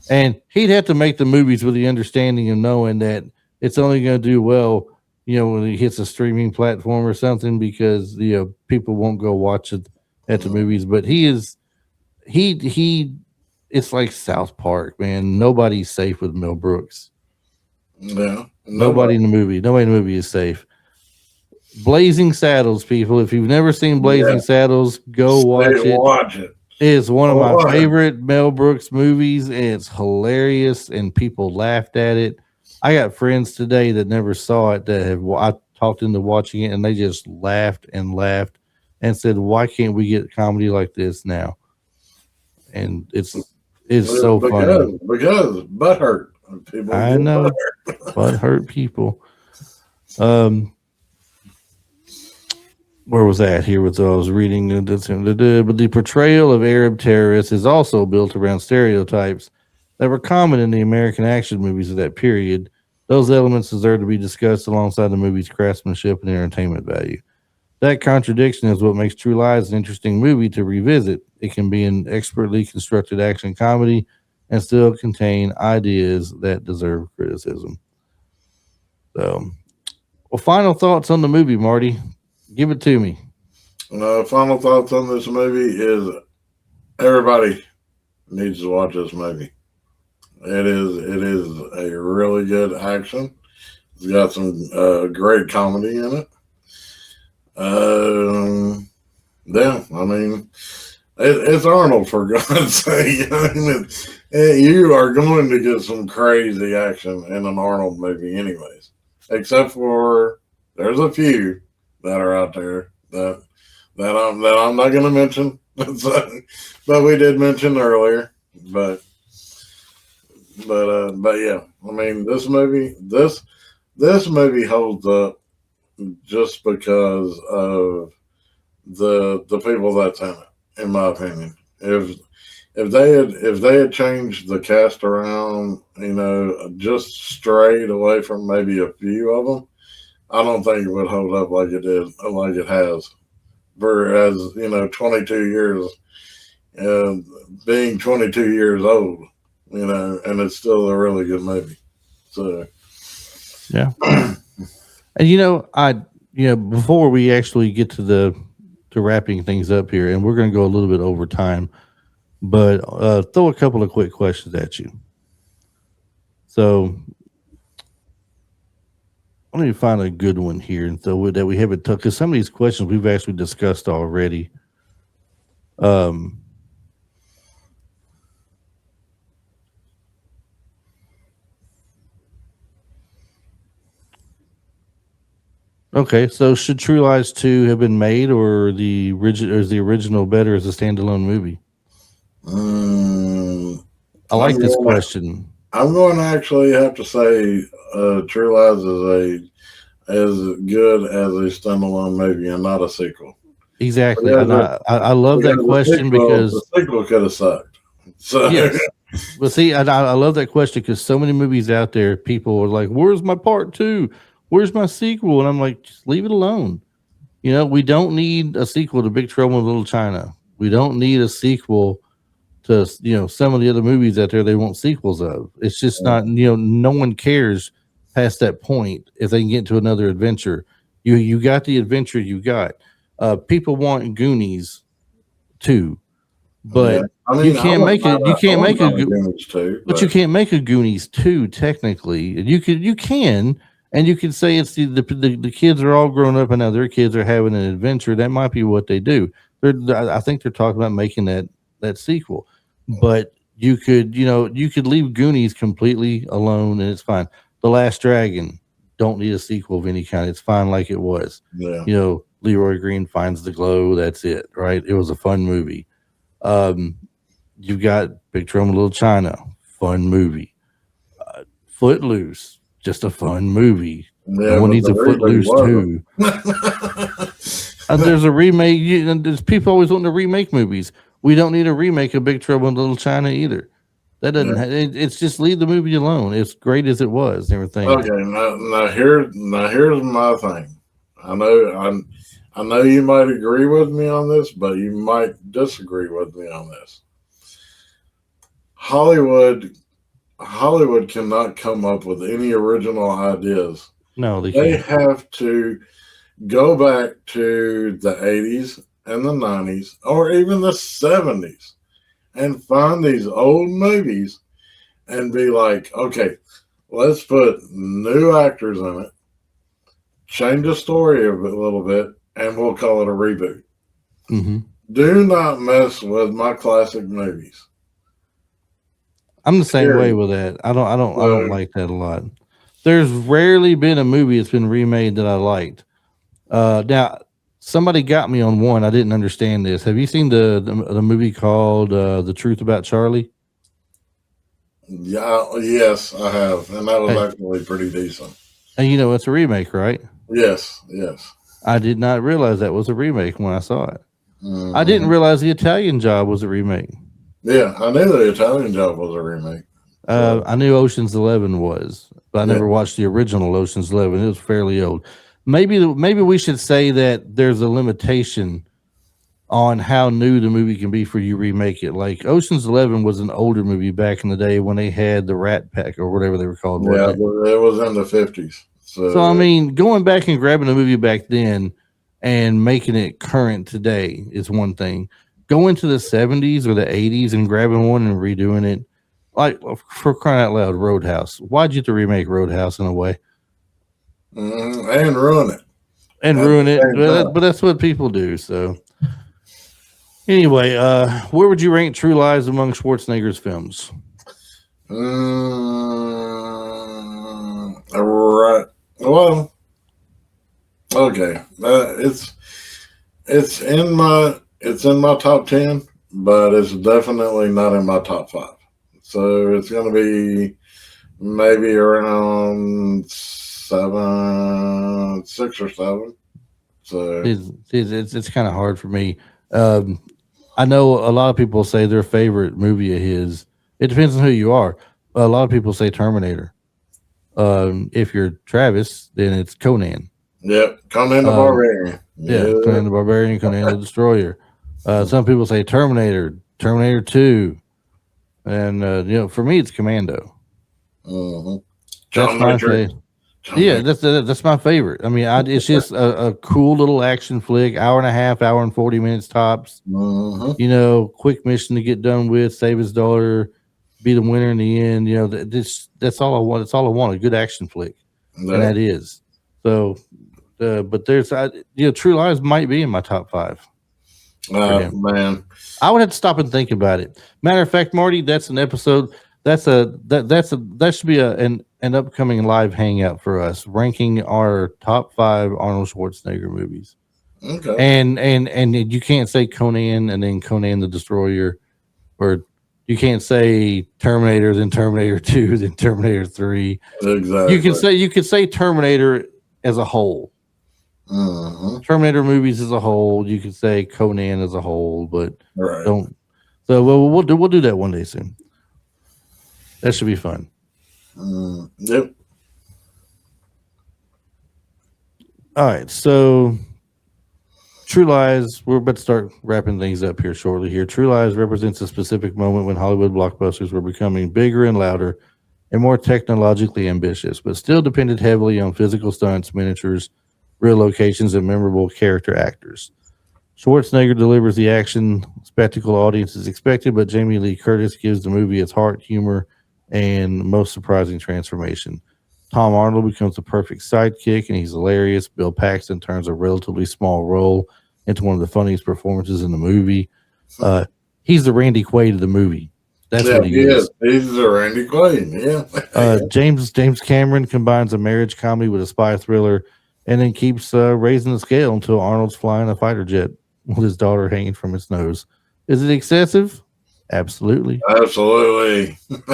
and he'd have to make the movies with the understanding of knowing that it's only going to do well, when he hits a streaming platform or something, because people won't go watch it at the movies. But he. It's like South Park, man. Nobody's safe with Mel Brooks. Yeah, Nobody in the movie is safe. Blazing Saddles, people. If you've never seen Blazing Yeah, Saddles, go watch it. watch it. It's one of my Watch it. favorite Mel Brooks movies. It's hilarious, and people laughed at it. I got friends today that never saw it I talked into watching it, and they just laughed and said, "Why can't we get comedy like this now?" And it's so funny. Because butt hurt. People I get know, butt but hurt people. Um, where was that? Here was I was reading. But the portrayal of Arab terrorists is also built around stereotypes that were common in the American action movies of that period. Those elements deserve to be discussed alongside the movie's craftsmanship and entertainment value. That contradiction is what makes True Lies an interesting movie to revisit. It can be an expertly constructed action comedy and still contain ideas that deserve criticism. So, well, final thoughts on the movie, Marty. Give it to me. Final thoughts on this movie is everybody needs to watch this movie. It is a really good action. It's got some great comedy in it. Yeah, I mean, It's Arnold, for God's sake. I mean, you are going to get some crazy action in an Arnold movie, anyways. Except for there's a few that are out there that I'm not going to mention, but we did mention earlier. But yeah, I mean, this movie holds up just because of the people that's in it. In my opinion, if they had changed the cast around, just strayed away from maybe a few of them, I don't think it would hold up like it did, like it has. Whereas 22 years, being 22 years old, and it's still a really good movie. So, yeah. And before we actually get to wrapping things up here, and we're going to go a little bit over time, but throw a couple of quick questions at you. So let me find a good one here, and so that we haven't touched, because some of these questions we've actually discussed already. Okay, so should True Lies 2 have been made, or is the original better as a standalone movie? I like this question. I'm going to actually have to say True Lies is as good as a standalone movie and not a sequel. Exactly. And I love that question because the sequel could have sucked. So. Yes. But see, I love that question because so many movies out there, people are like, "Where's my part 2? Where's my sequel?" And I'm like, just leave it alone. We don't need a sequel to Big Trouble in Little China. We don't need a sequel to some of the other movies out there they want sequels of. It's just not, no one cares past that point if they can get into another adventure. You got the adventure you got. People want Goonies too, but you can't make a Goonies 2, but you can't make a Goonies 2 technically. You can. And you could say it's the kids are all grown up and now their kids are having an adventure. That might be what they do. I think they're talking about making that sequel. But you could leave Goonies completely alone and it's fine. The Last Dragon, don't need a sequel of any kind. It's fine like it was. Yeah. Leroy Green finds the glow. That's it, right? It was a fun movie. You've got Big Trouble in Little China, fun movie. Footloose. Just a fun movie. Yeah, no one needs a Footloose too. There's a remake. There's people always wanting to remake movies. We don't need a remake of Big Trouble in Little China either. That doesn't. It's just leave the movie alone. It's great as it was. And everything. Okay, now here's my thing. I know you might agree with me on this, but you might disagree with me on this. Hollywood cannot come up with any original ideas. No, they have to go back to the 80s and the 90s or even the 70s and find these old movies and be like, okay, let's put new actors in it, change the story a little bit, and we'll call it a reboot. Mm-hmm. Do not mess with my classic movies. I'm the same way with that. I don't like that a lot. There's rarely been a movie that's been remade that I liked. Now, somebody got me on one. I didn't understand this. Have you seen the movie called The Truth About Charlie? Yeah, yes, I have, and that was actually pretty decent. And it's a remake, right? Yes. I did not realize that was a remake when I saw it. Mm-hmm. I didn't realize The Italian Job was a remake. Yeah, I knew The Italian Job was a remake. I knew Ocean's 11 was, but I never watched the original Ocean's 11. It was fairly old. Maybe we should say that there's a limitation on how new the movie can be for you remake it. Like Ocean's 11 was an older movie back in the day when they had the Rat Pack or whatever they were called. Yeah, it was in the 50s. So I mean, going back and grabbing a movie back then and making it current today is one thing. Going to the 70s or the 80s and grabbing one and redoing it, like for crying out loud, Roadhouse. Why'd you have to remake Roadhouse in a way? And ruin it. But that's what people do. So, Anyway, where would you rank True Lies among Schwarzenegger's films? Right. Well, okay. It's in my top 10, but it's definitely not in my top 5. So it's going to be maybe around 7, 6 or 7. So it's kind of hard for me. I know a lot of people say their favorite movie of his. It depends on who you are. A lot of people say Terminator. If you're Travis, then it's Conan. Yep, Conan the Barbarian. Yeah, Conan the Barbarian, Conan the Destroyer. Some people say Terminator, Terminator 2, and for me it's Commando. John That's my favorite. Yeah, that's my favorite. I mean, it's just a cool little action flick, hour and a half, hour and 40 minutes tops. Quick mission to get done with, save his daughter, be the winner in the end. That's all I want. That's all I want. A good action flick, and that is. So, but there's True Lies might be in my top 5. Man, I would have to stop and think about it. Matter of fact, Marty, that's an episode. That should be an upcoming live hangout for us, ranking our top 5 Arnold Schwarzenegger movies. Okay. And you can't say Conan and then Conan the Destroyer, or you can't say Terminator, then Terminator 2, then Terminator 3. Exactly. You can say Terminator as a whole. Terminator movies as a whole. You could say Conan as a whole, but don't. So we'll do that one day soon. That should be fun. Yep. All right, so True Lies, we're about to start wrapping things up here shortly here. True Lies represents a specific moment when Hollywood blockbusters were becoming bigger and louder and more technologically ambitious, but still depended heavily on physical stunts, miniatures, real locations, and memorable character actors. Schwarzenegger delivers the action spectacle audiences expected, but Jamie Lee Curtis gives the movie its heart, humor, and most surprising transformation. Tom Arnold becomes the perfect sidekick, and he's hilarious. Bill Paxton turns a relatively small role into one of the funniest performances in the movie. He's the Randy Quaid of the movie. That's what he is. He's the Randy Quaid. Yeah. James Cameron combines a marriage comedy with a spy thriller, and then keeps raising the scale until Arnold's flying a fighter jet with his daughter hanging from his nose. Is it excessive? Absolutely.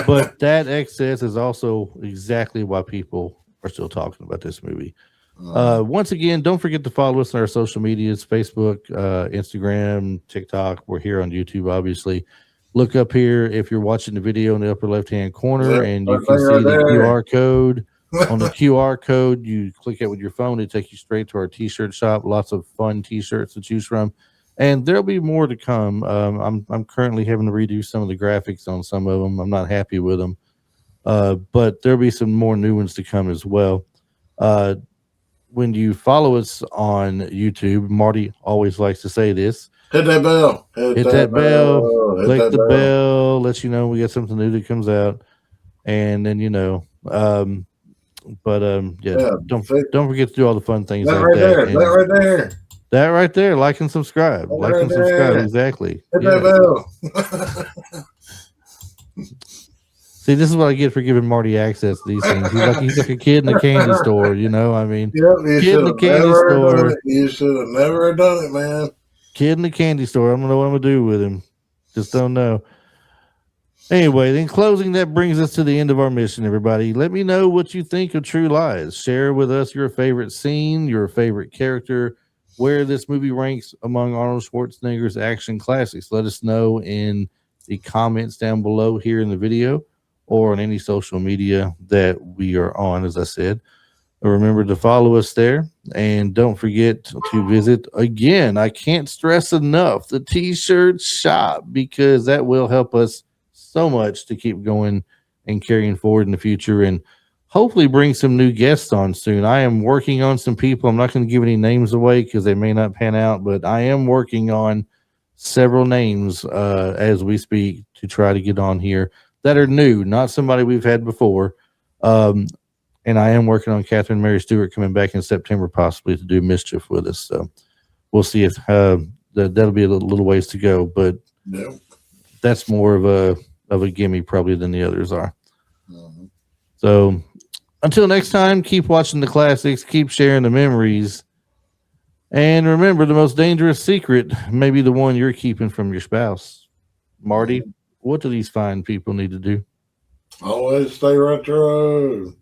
But that excess is also exactly why people are still talking about this movie. Once again, don't forget to follow us on our social medias, Facebook, Instagram, TikTok. We're here on YouTube, obviously. Look up here if you're watching the video in the upper left-hand corner, and you can see the QR code. On the QR code, you click it with your phone. It takes you straight to our T-shirt shop. Lots of fun T-shirts to choose from. And there'll be more to come. I'm currently having to redo some of the graphics on some of them. I'm not happy with them. But there'll be some more new ones to come as well. When you follow us on YouTube, Marty always likes to say this. Hit that bell. Hit that bell. Click the bell. Let you know we got something new that comes out. And then, don't forget to do all the fun things like that. That right there, like and subscribe. Exactly. Hit that bell. See, this is what I get for giving Marty access to these things. He's like a kid in a candy store, I mean, kid in the candy store. You should have never done it, man. Kid in the candy store. I don't know what I'm gonna do with him. Just don't know. Anyway, in closing, that brings us to the end of our mission, everybody. Let me know what you think of True Lies. Share with us your favorite scene, your favorite character, where this movie ranks among Arnold Schwarzenegger's action classics. Let us know in the comments down below here in the video or on any social media that we are on, as I said. Remember to follow us there. And don't forget to visit, again, I can't stress enough, the T-shirt shop, because that will help us so much to keep going and carrying forward in the future, and hopefully bring some new guests on soon. I am working on some people. I'm not going to give any names away because they may not pan out, but I am working on several names as we speak to try to get on here that are new, not somebody we've had before. And I am working on Catherine Mary Stewart coming back in September, possibly to do Mischief with us. So we'll see if that'll be a little ways to go, but Yep. that's more of a gimme probably than the others are. Mhm. So until next time, keep watching the classics, keep sharing the memories, and remember, the most dangerous secret may be the one you're keeping from your spouse. Marty, what do these fine people need to do? Always stay retro.